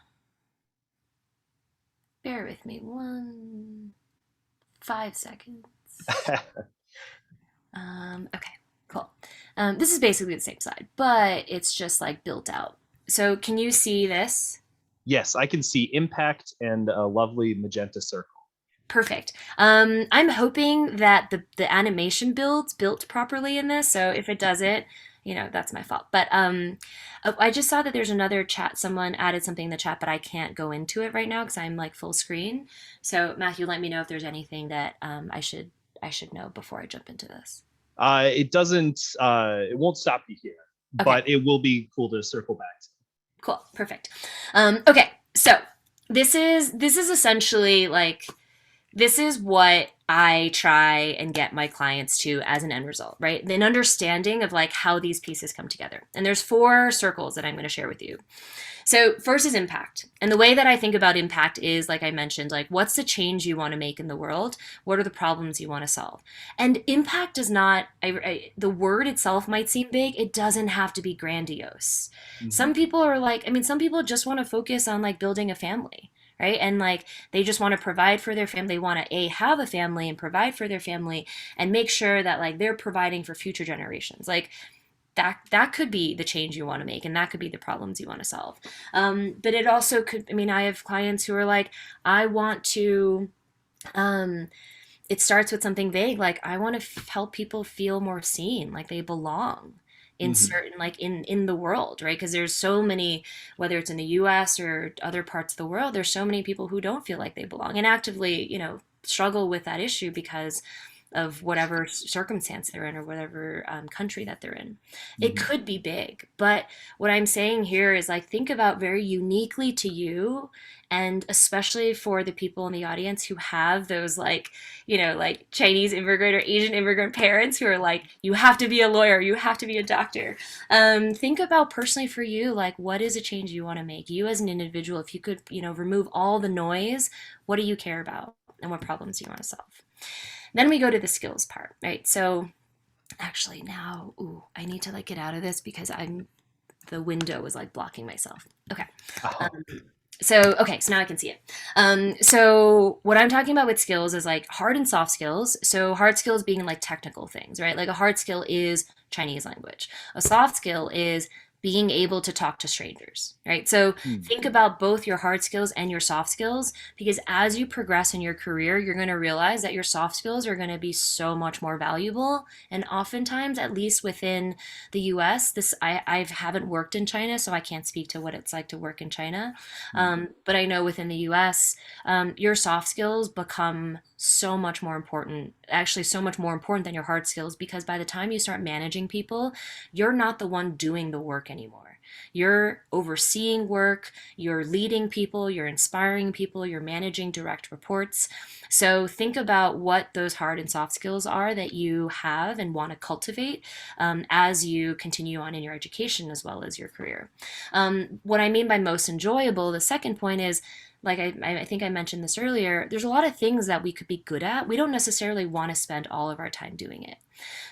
Bear with me 5 seconds. Okay, cool. This is basically the same side, but it's just like built out. So can you see this? Yes, I can see impact and a lovely magenta circle. Perfect. I'm hoping that the animation build's built properly in this. So if it doesn't, that's my fault. But I just saw that there's another chat. Someone added something in the chat, but I can't go into it right now because I'm like full screen. So Matthew, let me know if there's anything that I should know before I jump into this. It doesn't. It won't stop you here, Okay. but it will be cool to circle back to. Cool. Perfect. Okay. So this is essentially like this is what I try and get my clients to as an end result, right? An understanding of like how these pieces come together. And there's 4 circles that I'm going to share with you. So first is impact. And the way that I think about impact is, like I mentioned, like what's the change you want to make in the world? What are the problems you want to solve? And impact does not, the word itself might seem big. It doesn't have to be grandiose. Mhm. Some people are like, I mean, some people just want to focus on like building a family. Right. And like they just want to provide for their family. They want to have a family and provide for their family and make sure that like they're providing for future generations. Like that could be the change you want to make, and that could be the problems you want to solve. But it also could, I mean, I have clients who are like, I want to um, it starts with something vague, like I want to help people feel more seen, like they belong in Mhm. certain, like in the world, right? Because there's so many, whether it's in the US or other parts of the world, there's so many people who don't feel like they belong and actively, struggle with that issue because of whatever circumstance they're in or whatever country that they're in. It Mhm. could be big, but what I'm saying here is like think about very uniquely to you, and especially for the people in the audience who have those like, like Chinese immigrant or Asian immigrant parents who are like, you have to be a lawyer, you have to be a doctor. Think about personally for you, like what is a change you want to make? You as an individual, if you could, remove all the noise, what do you care about and what problems do you want to solve? Then we go to the skills part, right? So actually now, I need to like get out of this because the window is like blocking myself. Okay. Oh. Um, so now I can see it. So what I'm talking about with skills is like hard and soft skills. So hard skills being like technical things, right? Like a hard skill is Chinese language. A soft skill is being able to talk to strangers, right? So Hmm. think about both your hard skills and your soft skills, because as you progress in your career, you're going to realize that your soft skills are going to be so much more valuable. And oftentimes, at least within the US, I haven't worked in China, so I can't speak to what it's like to work in China. Hmm. But I know within the US, your soft skills become so much more important, actually so much more important than your hard skills, because by the time you start managing people, you're not the one doing the work anymore. You're overseeing work, you're leading people, you're inspiring people, you're managing direct reports. So think about what those hard and soft skills are that you have and want to cultivate as you continue on in your education as well as your career. What I mean by most enjoyable, the second point is, like I think I mentioned this earlier, there's a lot of things that we could be good at. We don't necessarily want to spend all of our time doing it.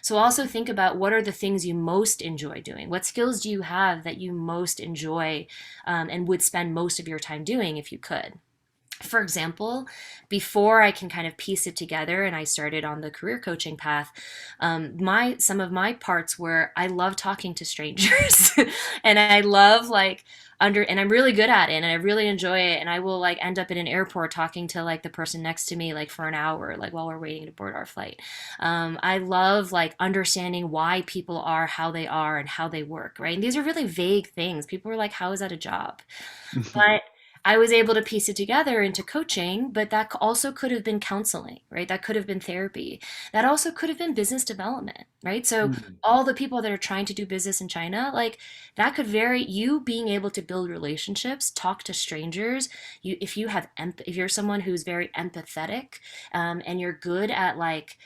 So also think about what are the things you most enjoy doing? What skills do you have that you most enjoy and would spend most of your time doing if you could? For example, before I can kind of piece it together and I started on the career coaching path, my some of my parts were I love talking to strangers and I love like and I'm really good at it and I really enjoy it, and I will like end up in an airport talking to like the person next to me like for an hour like while we're waiting to board our flight. I love like understanding why people are how they are and how they work, right? And these are really vague things. People are like, how is that a job? But I was able to piece it together into coaching, but that also could have been counseling, right? That could have been therapy. That also could have been business development, right? So Mhm. all the people that are trying to do business in China, like that could vary. You being able to build relationships, talk to strangers. If you have if you're someone who's very empathetic, and you're good at like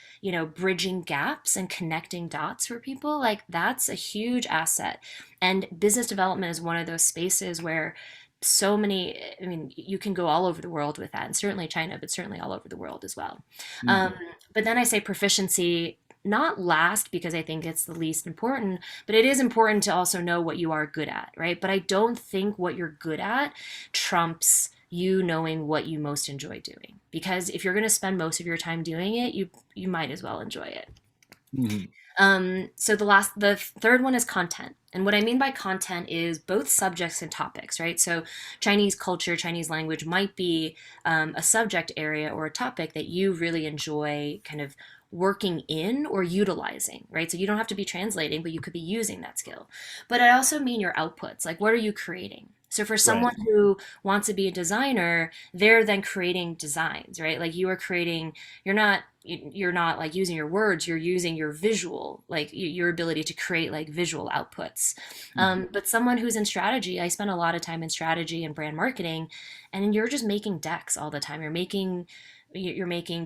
bridging gaps and connecting dots for people, like that's a huge asset. And business development is one of those spaces where so many, I mean, you can go all over the world with that, and certainly China, but certainly all over the world as well. um, Mhm. but then I say proficiency not last because I think it's the least important, but it is important to also know what you are good at, right? But I don't think what you're good at trumps you knowing what you most enjoy doing, because if you're going to spend most of your time doing it, you might as well enjoy it. Mhm. So the third one is content. And what I mean by content is both subjects and topics, right? So Chinese culture, Chinese language might be a subject area or a topic that you really enjoy kind of working in or utilizing, right? So you don't have to be translating, but you could be using that skill. But I also mean your outputs, like what are you creating? So for Right. someone who wants to be a designer, they're then creating designs, right? Like you are creating, you're not like using your words, you're using your visual, like your ability to create like visual outputs. Mhm. But someone who's in strategy, I spend a lot of time in strategy and brand marketing, and you're just making decks all the time, you're making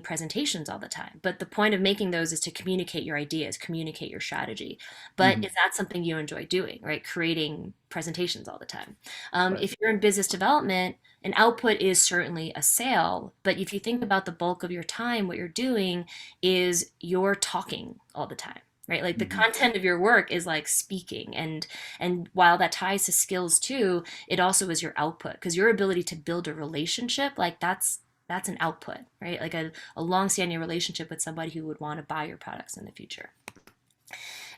presentations all the time, but the point of making those is to communicate your ideas, communicate your strategy. But Mhm. is that something you enjoy doing, right? Creating presentations all the time. Right. If you're in business development, an output is certainly a sale, but if you think about the bulk of your time, what you're doing is you're talking all the time, right? Like the Mhm. content of your work is like speaking, and while that ties to skills too, it also is your output, because your ability to build a relationship, like that's an output, right? Like a long-standing relationship with somebody who would want to buy your products in the future.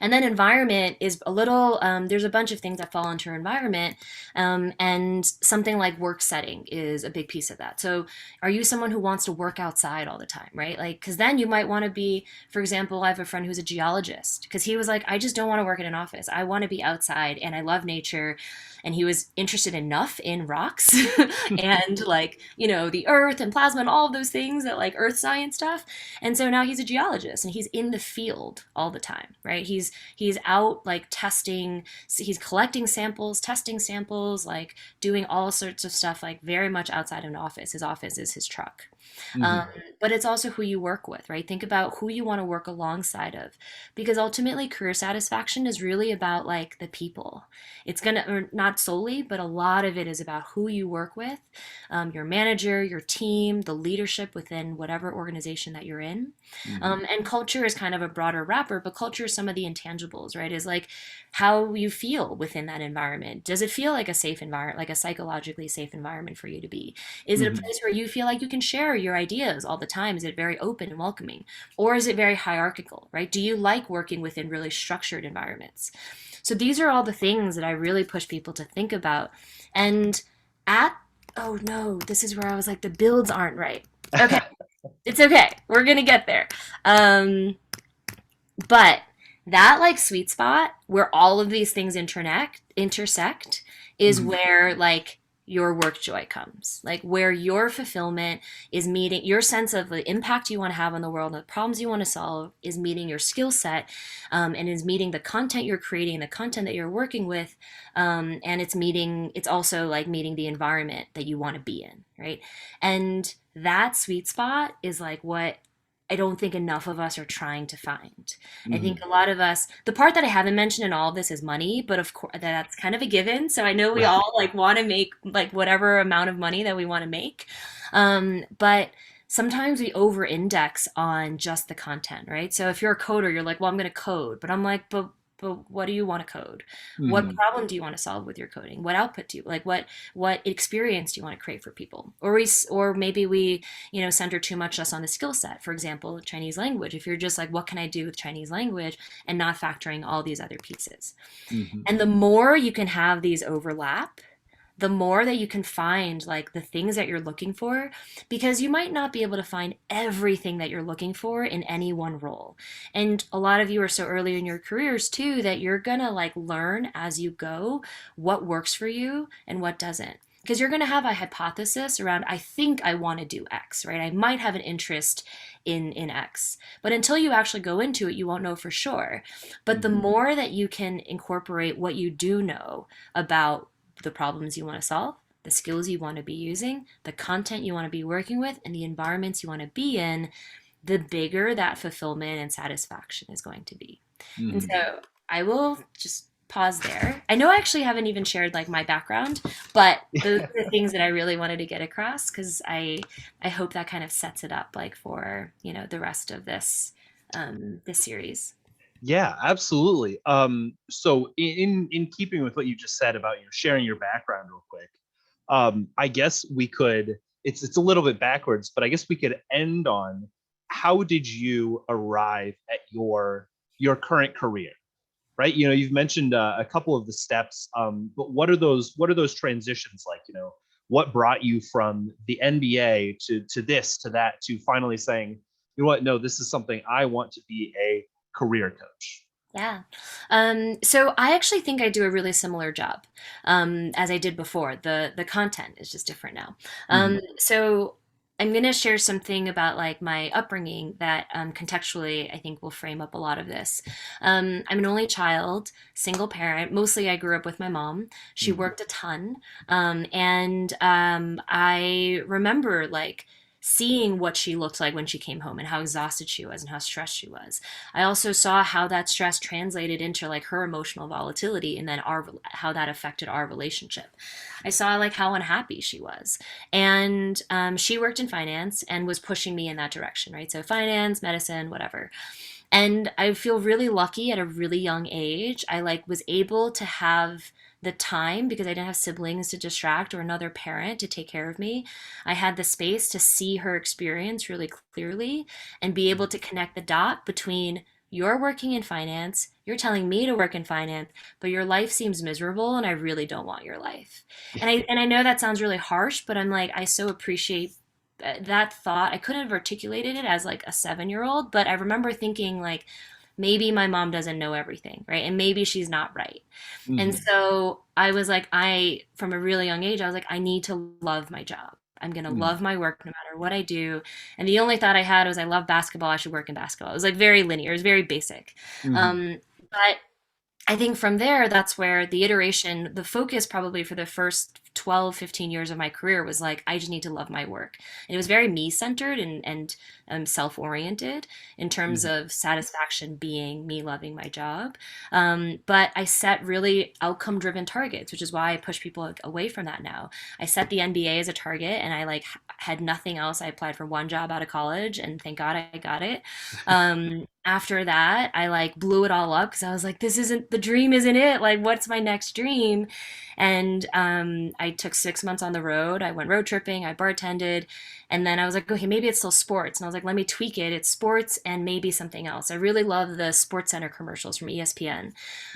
And then environment is a little, there's a bunch of things that fall into environment. And something like work setting is a big piece of that. So are you someone who wants to work outside all the time, right? Like, because then you might want to be, for example, I have a friend who's a geologist, because he was like, I just don't want to work in an office. I want to be outside and I love nature. And he was interested enough in rocks and like, the earth and plasma and all of those things that like earth science stuff. And so now he's a geologist and he's in the field all the time, right? He's out like testing, he's collecting samples, testing samples, like doing all sorts of stuff, like very much outside of an office. His office is his truck. um, Mhm. but it's also who you work with, right? Think about who you want to work alongside of, because ultimately career satisfaction is really about like the people. It's gonna, or not solely, but a lot of it is about who you work with, your manager, your team, the leadership within whatever organization that you're in. Mhm. And culture is kind of a broader wrapper, but culture is some of the intangibles, right? Is like how you feel within that environment. Does it feel like a safe environment, like a psychologically safe environment for you to be? Is it a Mhm. place where you feel like you can share your ideas all the time? Is it very open and welcoming? Or is it very hierarchical, right? Do you like working within really structured environments? So these are all the things that I really push people to think about. And at, oh no, this is where I was like, the builds aren't right. Okay, it's okay. We're gonna get there. Um, but that like sweet spot where all of these things intersect is Mhm. where like your work joy comes. Like where your fulfillment is meeting your sense of the impact you want to have on the world, and the problems you want to solve is meeting your skill set, and is meeting the content you're creating, the content that you're working with, and it's also like meeting the environment that you want to be in, right? And that sweet spot is like what I don't think enough of us are trying to find. I think Mhm. a lot of us, the part that I haven't mentioned in all of this is money, but of course that's kind of a given. So I know we Right. all like want to make like whatever amount of money that we want to make. But sometimes we over index on just the content, right? So if you're a coder, you're like, well, I'm going to code, but I'm like, but but what do you want to code? What Mhm. problem do you want to solve with your coding? What output do you like? What experience do you want to create for people? Or maybe we, center too much just on the skill set. For example, Chinese language. If you're just like, what can I do with Chinese language, and not factoring all these other pieces. Mhm. And the more you can have these overlap, the more that you can find like the things that you're looking for, because you might not be able to find everything that you're looking for in any one role. And a lot of you are so early in your careers too that you're gonna like learn as you go what works for you and what doesn't, because you're going to have a hypothesis around, I think I want to do X, right? I might have an interest in X, but until you actually go into it, you won't know for sure. But the Mhm. more that you can incorporate what you do know about the problems you want to solve, the skills you want to be using, the content you want to be working with, and the environments you want to be in, the bigger that fulfillment and satisfaction is going to be. And Mhm. so I will just pause there. I know I actually haven't even shared like my background, but those are the things that I really wanted to get across, because I hope that kind of sets it up like for, the rest of this series. Yeah, absolutely. So in keeping with what you just said about sharing your background real quick, I guess we could. It's a little bit backwards, but I guess we could end on how did you arrive at your current career, right? You've mentioned a couple of the steps, but what are those transitions like? What brought you from the NBA to this to that to finally saying, you know what, no, this is something I want to be a career coach. Yeah. So I actually think I do a really similar job as I did before. The content is just different now. Mhm. So I'm going to share something about like my upbringing that contextually I think will frame up a lot of this. I'm an only child, single parent. Mostly I grew up with my mom. She Mhm. worked a ton. And I remember like seeing what she looked like when she came home and how exhausted she was and how stressed she was. I also saw how that stress translated into like her emotional volatility, and then how that affected our relationship. I saw like how unhappy she was, and she worked in finance and was pushing me in that direction, right? So finance, medicine, whatever. And I feel really lucky at a really young age. I like was able to have the time, because I didn't have siblings to distract or another parent to take care of me. I had the space to see her experience really clearly and be able to connect the dot between, you're working in finance, you're telling me to work in finance, but your life seems miserable and I really don't want your life. And I know that sounds really harsh, but I'm like, I so appreciate that thought. I couldn't have articulated it as like a 7-year old, but I remember thinking like, maybe my mom doesn't know everything, right? And maybe she's not right. And Mhm. so I was like, from a really young age, I was like, I need to love my job. I'm going to Mhm. love my work no matter what I do. And the only thought I had was, I love basketball. I should work in basketball. It was like very linear. It was very basic. Mhm. But I think from there, that's where the focus probably for the first 12, 15 years of my career was like, I just need to love my work. And it was very me centered and self oriented in terms Mhm. of satisfaction being me loving my job. But I set really outcome driven targets, which is why I push people away from that now. I set the NBA as a target, and I like had nothing else. I applied for one job out of college, and thank God I got it. After that, I like blew it all up because I was like, this isn't the dream, isn't it? Like, what's my next dream? And I took 6 months on the road. I went road tripping, I bartended, and then I was like, okay, maybe it's still sports. And I was like, let me tweak it. It's sports and maybe something else. I really love the Sports Center commercials from ESPN.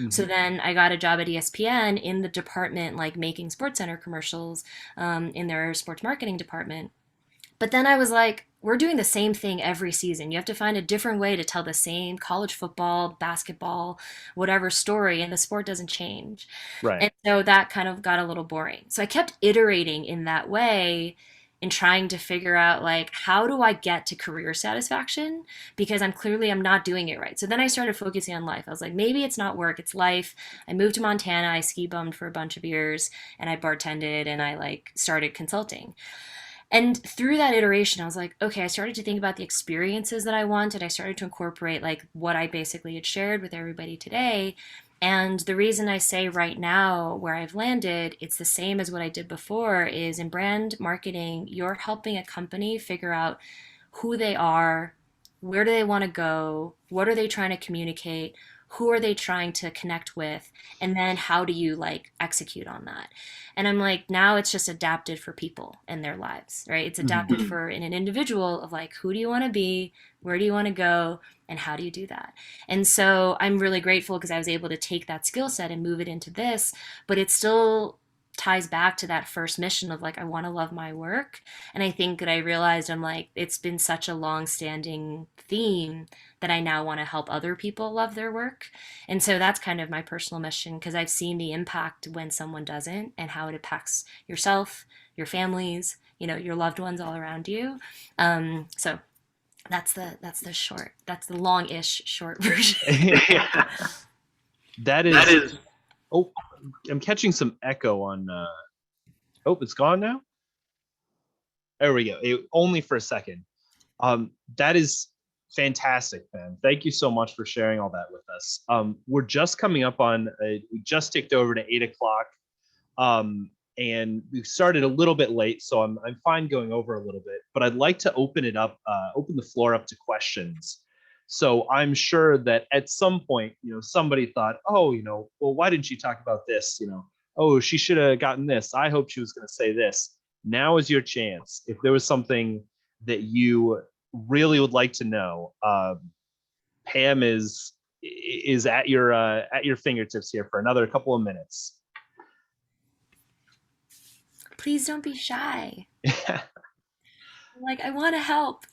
So Mhm. then I got a job at ESPN in the department, like making Sports Center commercials in their sports marketing department. But then I was like, we're doing the same thing every season. You have to find a different way to tell the same college football, basketball, whatever story, and the sport doesn't change. Right. And so that kind of got a little boring. So I kept iterating in that way and trying to figure out like, how do I get to career satisfaction, because I'm not doing it right. So then I started focusing on life. I was like, maybe it's not work, it's life. I moved to Montana, I ski bummed for a bunch of years, and I bartended, and I like started consulting. And through that iteration, I was like, okay, I started to think about the experiences that I wanted. I started to incorporate like what I basically had shared with everybody today. And the reason I say right now where I've landed, it's the same as what I did before, is in brand marketing, you're helping a company figure out who they are, where do they want to go, what are they trying to communicate, who are they trying to connect with, and then how do you like execute on that? And I'm like, now it's just adapted for people and their lives, right? It's Mhm. adapted for in an individual of like, who do you want to be, where do you want to go, and how do you do that? And so I'm really grateful because I was able to take that skill set and move it into this, but it still ties back to that first mission of like, I want to love my work. And I think that I realized I'm like, it's been such a long standing theme that I now want to help other people love their work. And so that's kind of my personal mission because I've seen the impact when someone doesn't and how it impacts yourself, your families, your loved ones all around you. So that's the long-ish short version. That That is. is Oh, I'm catching some echo on. Oh, it's gone now. There we go. Only for a second. That is fantastic, man. Thank you so much for sharing all that with us. We're just coming up on. We just ticked over to 8 o'clock. And we started a little bit late, so I'm fine going over a little bit. But I'd like to open it up, open the floor up to questions. So I'm sure that at some point, somebody thought, oh, well, why didn't she talk about this? Oh, she should have gotten this. I hope she was going to say this. Now is your chance. If there was something that you really would like to know, Pam is at your fingertips here for another couple of minutes. Please don't be shy. Like, I want to help.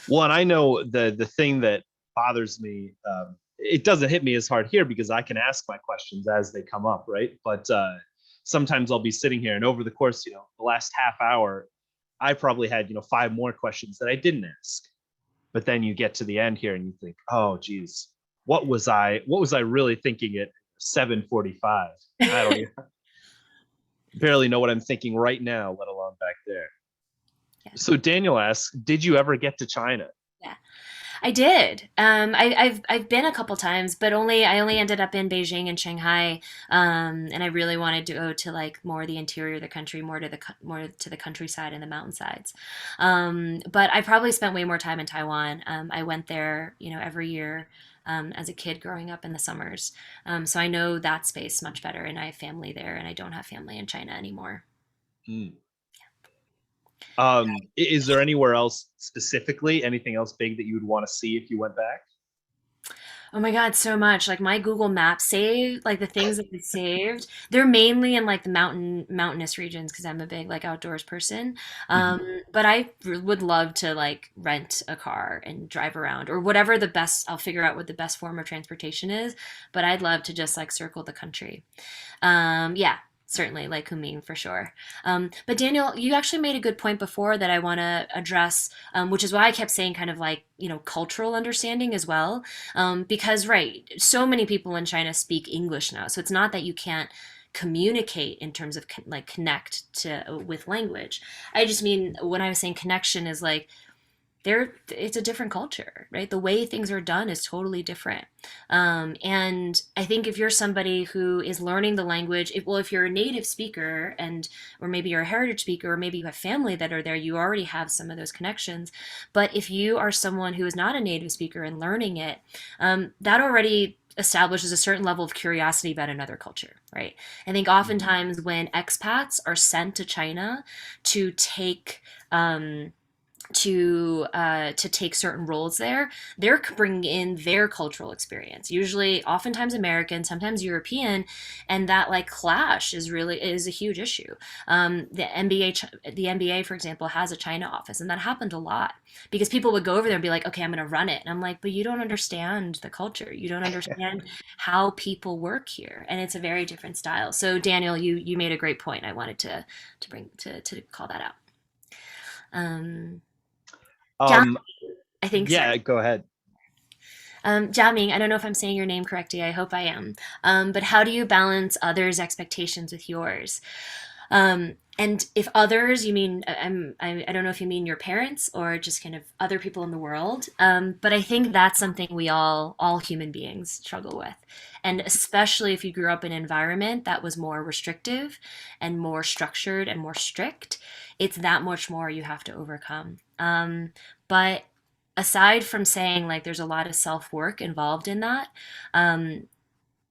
Well, and I know the thing that bothers me, it doesn't hit me as hard here because I can ask my questions as they come up, right? But sometimes I'll be sitting here, and over the course, the last half hour, I probably had 5 more questions that I didn't ask. But then you get to the end here, and you think, oh, geez, what was I really thinking at 7:45? I don't even, barely know what I'm thinking right now, let alone back there. Yeah. So Daniel asks, did you ever get to China? Yeah. I did. I've been a couple times, but I only ended up in Beijing and Shanghai. And I really wanted to go to like more the interior of the country, more to the countryside and the mountainsides. But I probably spent way more time in Taiwan. I went there, every year. As a kid growing up in the summers. So I know that space much better, and I have family there, and I don't have family in China anymore. Hmm. Is there anywhere else specifically, anything else big that you would want to see if you went back? Oh my God, so much. Like my Google Maps save, like the things that it saved, they're mainly in like the mountainous regions because I'm a big like outdoors person. Mhm. But would love to like rent a car and drive around or whatever the best, I'll figure out what the best form of transportation is. But I'd love to just like circle the country. Yeah, certainly like Kunming for sure. But Daniel, you actually made a good point before that I want to address, which is why I kept saying kind of like, cultural understanding as well. Because, right, so many people in China speak English now. So it's not that you can't communicate in terms of like connect to with language. I just mean when I was saying connection is like it's a different culture, right? The way things are done is totally different. And I think if you're somebody who is learning the language, if you're a native speaker or maybe you're a heritage speaker, or maybe you have family that are there, you already have some of those connections. But if you are someone who is not a native speaker and learning it, that already establishes a certain level of curiosity about another culture, right? I think oftentimes when expats are sent to China to take to take certain roles there, they're bringing in their cultural experience, usually oftentimes American, sometimes European, and that like clash is a huge issue. The NBA for example has a China office, and that happened a lot because people would go over there and be like, okay, I'm going to run it, and I'm like, but you don't understand the culture, you don't understand how people work here, and it's a very different style. So Daniel, you made a great point. I wanted to bring to call that out. John, Um, I think so. yeah, go ahead. Jiaming, I don't know if I'm saying your name correctly. I hope I am. But how do you balance others' expectations with yours? And if others, you mean, I don't know if you mean your parents or just kind of other people in the world. But I think that's something we all human beings struggle with. And especially if you grew up in an environment that was more restrictive and more structured and more strict, it's that much more you have to overcome. But aside from saying like there's a lot of self work involved in that, um,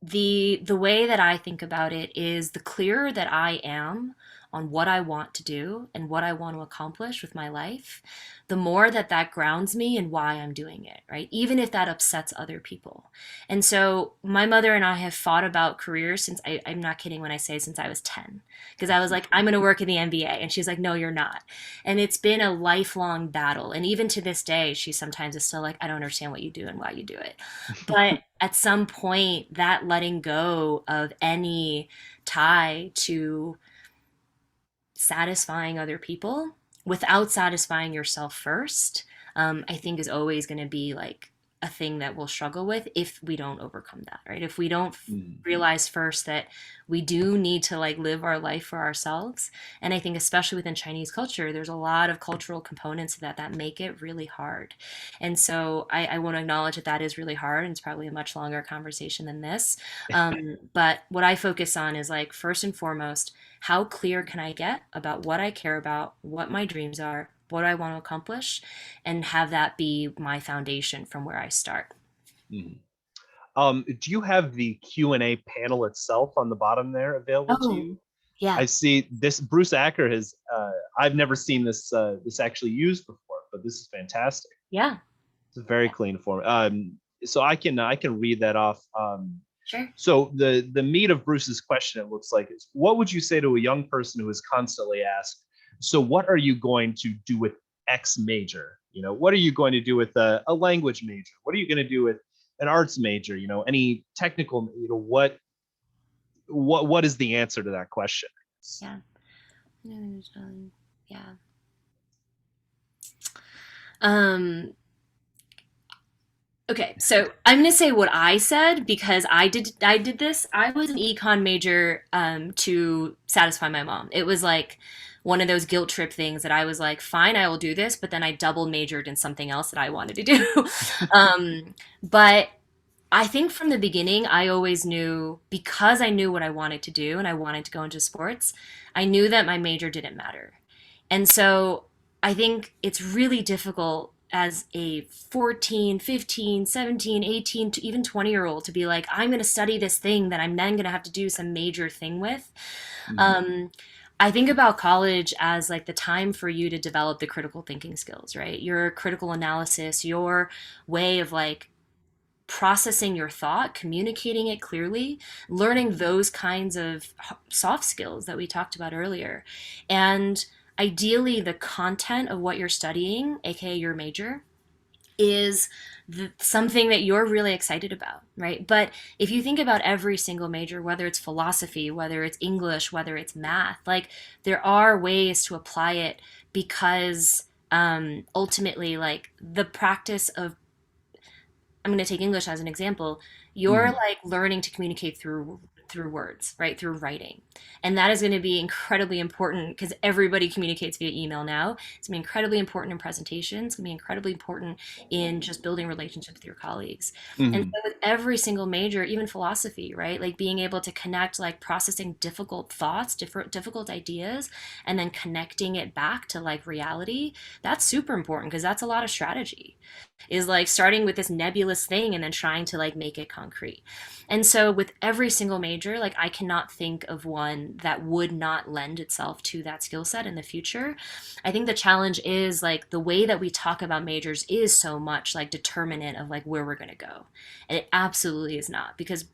the way that I think about it is the clearer that I am on what I want to do and what I want to accomplish with my life, the more that that grounds me in why I'm doing it, right? Even if that upsets other people. And so my mother and I have fought about careers since I'm not kidding when I say since I was 10, because I was like, I'm going to work in the NBA. And she's like, no, you're not. And it's been a lifelong battle. And even to this day, she sometimes is still like, I don't understand what you do and why you do it. But at some point, that letting go of any tie to satisfying other people without satisfying yourself first, I think is always going to be like a thing that we'll struggle with if we don't overcome that, right? If we don't Mhm. realize first that we do need to like live our life for ourselves. And I think especially within Chinese culture, there's a lot of cultural components that make it really hard. And so I want to acknowledge that that is really hard, and it's probably a much longer conversation than this. But what I focus on is like first and foremost, how clear can I get about what I care about, what my dreams are, what I want to accomplish, and have that be my foundation from where I start. Mhm. Do you have the Q&A panel itself on the bottom there available to Oh, you? yeah, I see this. Bruce Acker has. I've never seen this this actually used before, but this is fantastic. yeah, It's a very yeah, clean form. So I can read that off. sure. So the meat of Bruce's question, it looks like, is what would you say to a young person who is constantly asked, so what are you going to do with X major? What are you going to do with a language major? What are you going to do with an arts major? Any technical, what is the answer to that question? Yeah. Yeah. Um, okay, so I'm gonna say what I said because I did this. I was an econ major to satisfy my mom. It was like one of those guilt trip things that I was like, fine, I will do this, but then I double majored in something else that I wanted to do. But I think from the beginning, I always knew because I knew what I wanted to do and I wanted to go into sports, I knew that my major didn't matter. And so I think it's really difficult as a 14, 15, 17, 18, to even 20-year-old to be like, I'm going to study this thing that I'm then going to have to do some major thing with. Mhm. Um, I think about college as like the time for you to develop the critical thinking skills, right? Your critical analysis, your way of like processing your thought, communicating it clearly, learning those kinds of soft skills that we talked about earlier. And ideally, the content of what you're studying, aka your major, is something that you're really excited about, right? But if you think about every single major, whether it's philosophy, whether it's English, whether it's math, like there are ways to apply it because ultimately, like the practice of I'm going to take English as an example. You're Mhm. like learning to communicate through words, right? Through writing. And that is going to be incredibly important because everybody communicates via email now. It's going to be incredibly important in presentations. It's going to be incredibly important in just building relationships with your colleagues. And Mhm. so with every single major, even philosophy, right? Like being able to connect like processing difficult thoughts, difficult ideas, and then connecting it back to like reality, that's super important because that's a lot of strategy is like starting with this nebulous thing and then trying to like make it concrete. And so with every single major, like I cannot think of one that would not lend itself to that skill set in the future. I think the challenge is like the way that we talk about majors is so much like determinant of like where we're going to go. And it absolutely is not because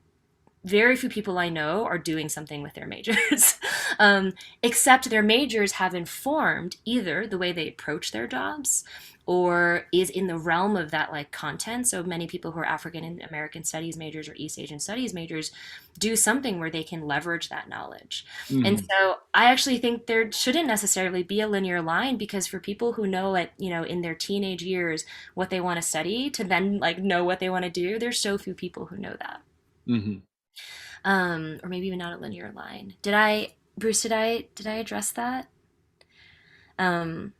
very few people I know are doing something with their majors, um, except their majors have informed either the way they approach their jobs or is in the realm of that like content. So many people who are African and American studies majors or East Asian studies majors do something where they can leverage that knowledge. And Mhm. so I actually think there shouldn't necessarily be a linear line because for people who know at, in their teenage years what they want to study to then like know what they want to do, there's so few people who know that, Mhm. or maybe even not a linear line. Bruce? Did I address that? Um,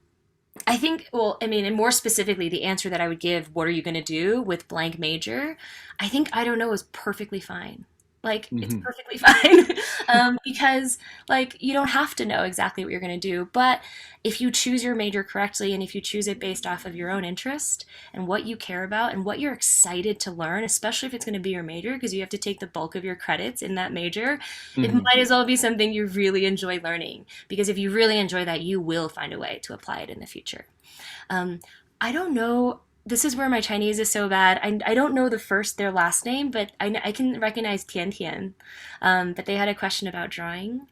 I think. Well, I mean, and more specifically, the answer that I would give, "What are you going to do with blank major?" I think I don't know is perfectly fine. Like, it's Hmm. perfectly fine. Because, like, you don't have to know exactly what you're going to do. But if you choose your major correctly and if you choose it based off of your own interest and what you care about and what you're excited to learn, especially if it's going to be your major, because you have to take the bulk of your credits in that major, it Hmm. might as well be something you really enjoy learning. Because if you really enjoy that, you will find a way to apply it in the future. Um, I don't know. This is where my Chinese is so bad. I don't know their last name, but I can recognize Tian Tian. But they had a question about drawing.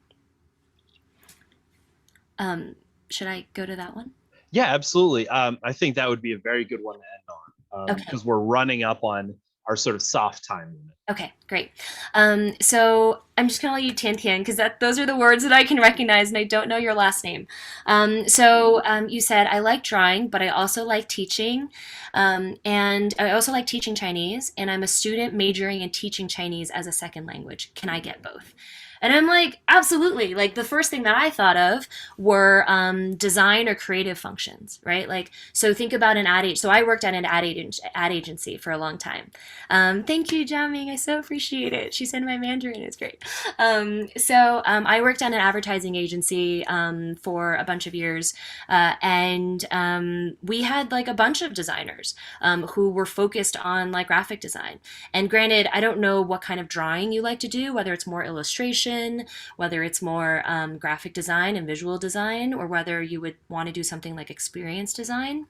Um, should I go to that one? Yeah, absolutely. I think that would be a very good one to end on Okay. because we're running up on our sort of soft time limit. Okay, great. So I'm just gonna call you Tian Tian because those are the words that I can recognize, and I don't know your last name. You said I like drawing, but I also like teaching, and I also like teaching Chinese, and I'm a student majoring in teaching Chinese as a second language. Can I get both? And I'm like, absolutely. Like the first thing that I thought of were design or creative functions, right? Like, so think about an ad age. So I worked at an ad agency for a long time. Thank you, Jiaming. I so appreciate it. She said my Mandarin is great. I worked at an advertising agency for a bunch of years, and we had like a bunch of designers who were focused on like graphic design. And granted, I don't know what kind of drawing you like to do, whether it's more illustration, whether it's more graphic design and visual design, or whether you would want to do something like experience design.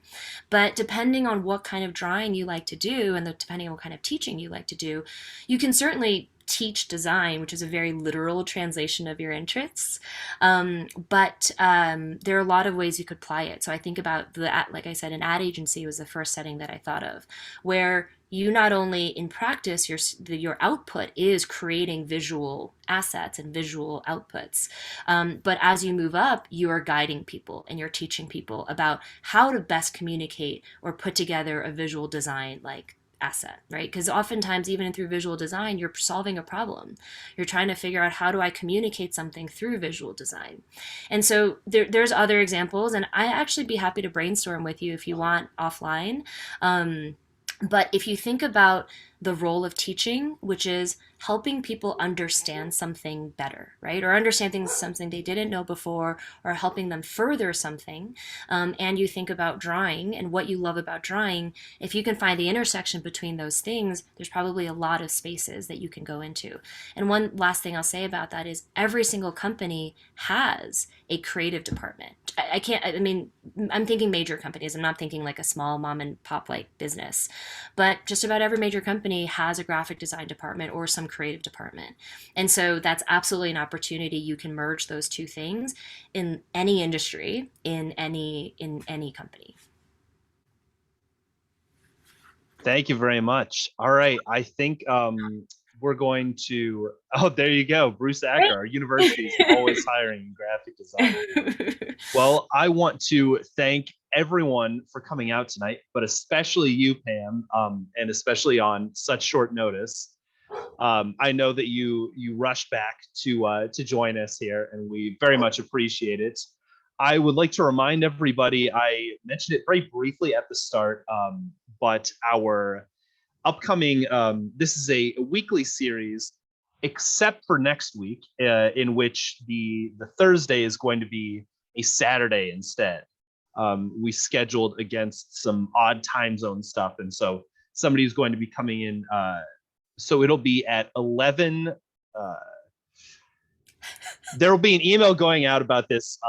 But depending on what kind of drawing you like to do and depending on what kind of teaching you like to do, you can certainly teach design, which is a very literal translation of your interests. But there are a lot of ways you could apply it. So I think about like I said, an ad agency was the first setting that I thought of, where you not only in practice your output is creating visual assets and visual outputs, but as you move up, you are guiding people and you're teaching people about how to best communicate or put together a visual design like asset, right? Because oftentimes, even through visual design, you're solving a problem. You're trying to figure out how do I communicate something through visual design. And so there's other examples, and I actually be happy to brainstorm with you if you want offline. But if you think about the role of teaching, which is helping people understand something better, right? Or understanding something they didn't know before, or helping them further something, and you think about drawing and what you love about drawing, if you can find the intersection between those things, there's probably a lot of spaces that you can go into. And one last thing I'll say about that is every single company has a creative department. I mean, I'm thinking major companies. I'm not thinking like a small mom and pop like business. But just about every major company has a graphic design department or some creative department. And so that's absolutely an opportunity. You can merge those two things in any industry, in any company. Thank you very much. All right, I think we're going to. Oh, there you go, Bruce Acker. Our university is always hiring graphic designers. Well, I want to thank everyone for coming out tonight, but especially you, Pam, and especially on such short notice. I know that you rushed back to join us here, and we very much appreciate it. I would like to remind everybody. I mentioned it very briefly at the start, but our upcoming this is a weekly series, except for next week, in which the Thursday is going to be a Saturday instead. We scheduled against some odd time zone stuff, and so somebody's going to be coming in. So it'll be at 11. There will be an email going out about this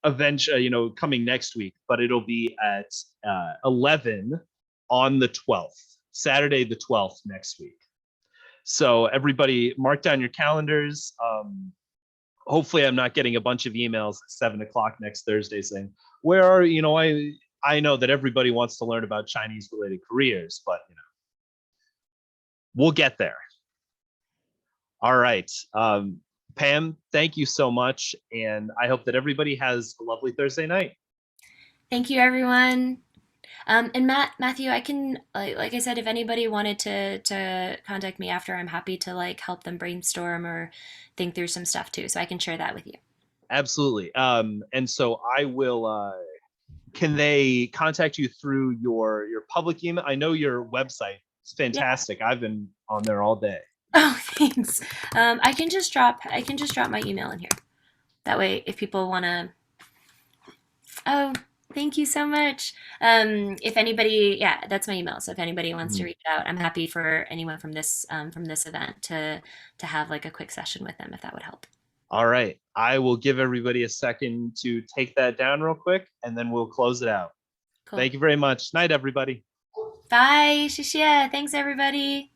event, coming next week, but it'll be at 11 on the 12th, Saturday the 12th next week. So everybody mark down your calendars. Hopefully I'm not getting a bunch of emails at 7 o'clock next Thursday saying, where are, I know that everybody wants to learn about Chinese related careers, but we'll get there. All right. Pam, thank you so much. And I hope that everybody has a lovely Thursday night. Thank you, everyone. And Matthew, I can like I said, if anybody wanted to contact me after, I'm happy to like help them brainstorm or think through some stuff too. So I can share that with you. Absolutely. And so I will, can they contact you through your public email? I know your website is Yeah. fantastic. I've been on there all day. Oh, thanks. I can just drop my email in here. That way, if people want to. Oh, thank you so much. If anybody, yeah, that's my email. So if anybody wants to Mhm. reach out, I'm happy for anyone from this event to have like a quick session with them if that would help. All right. I will give everybody a second to take that down real quick, and then we'll close it out. Cool. Thank you very much. Night, everybody. Bye, Shishia. Thanks, everybody.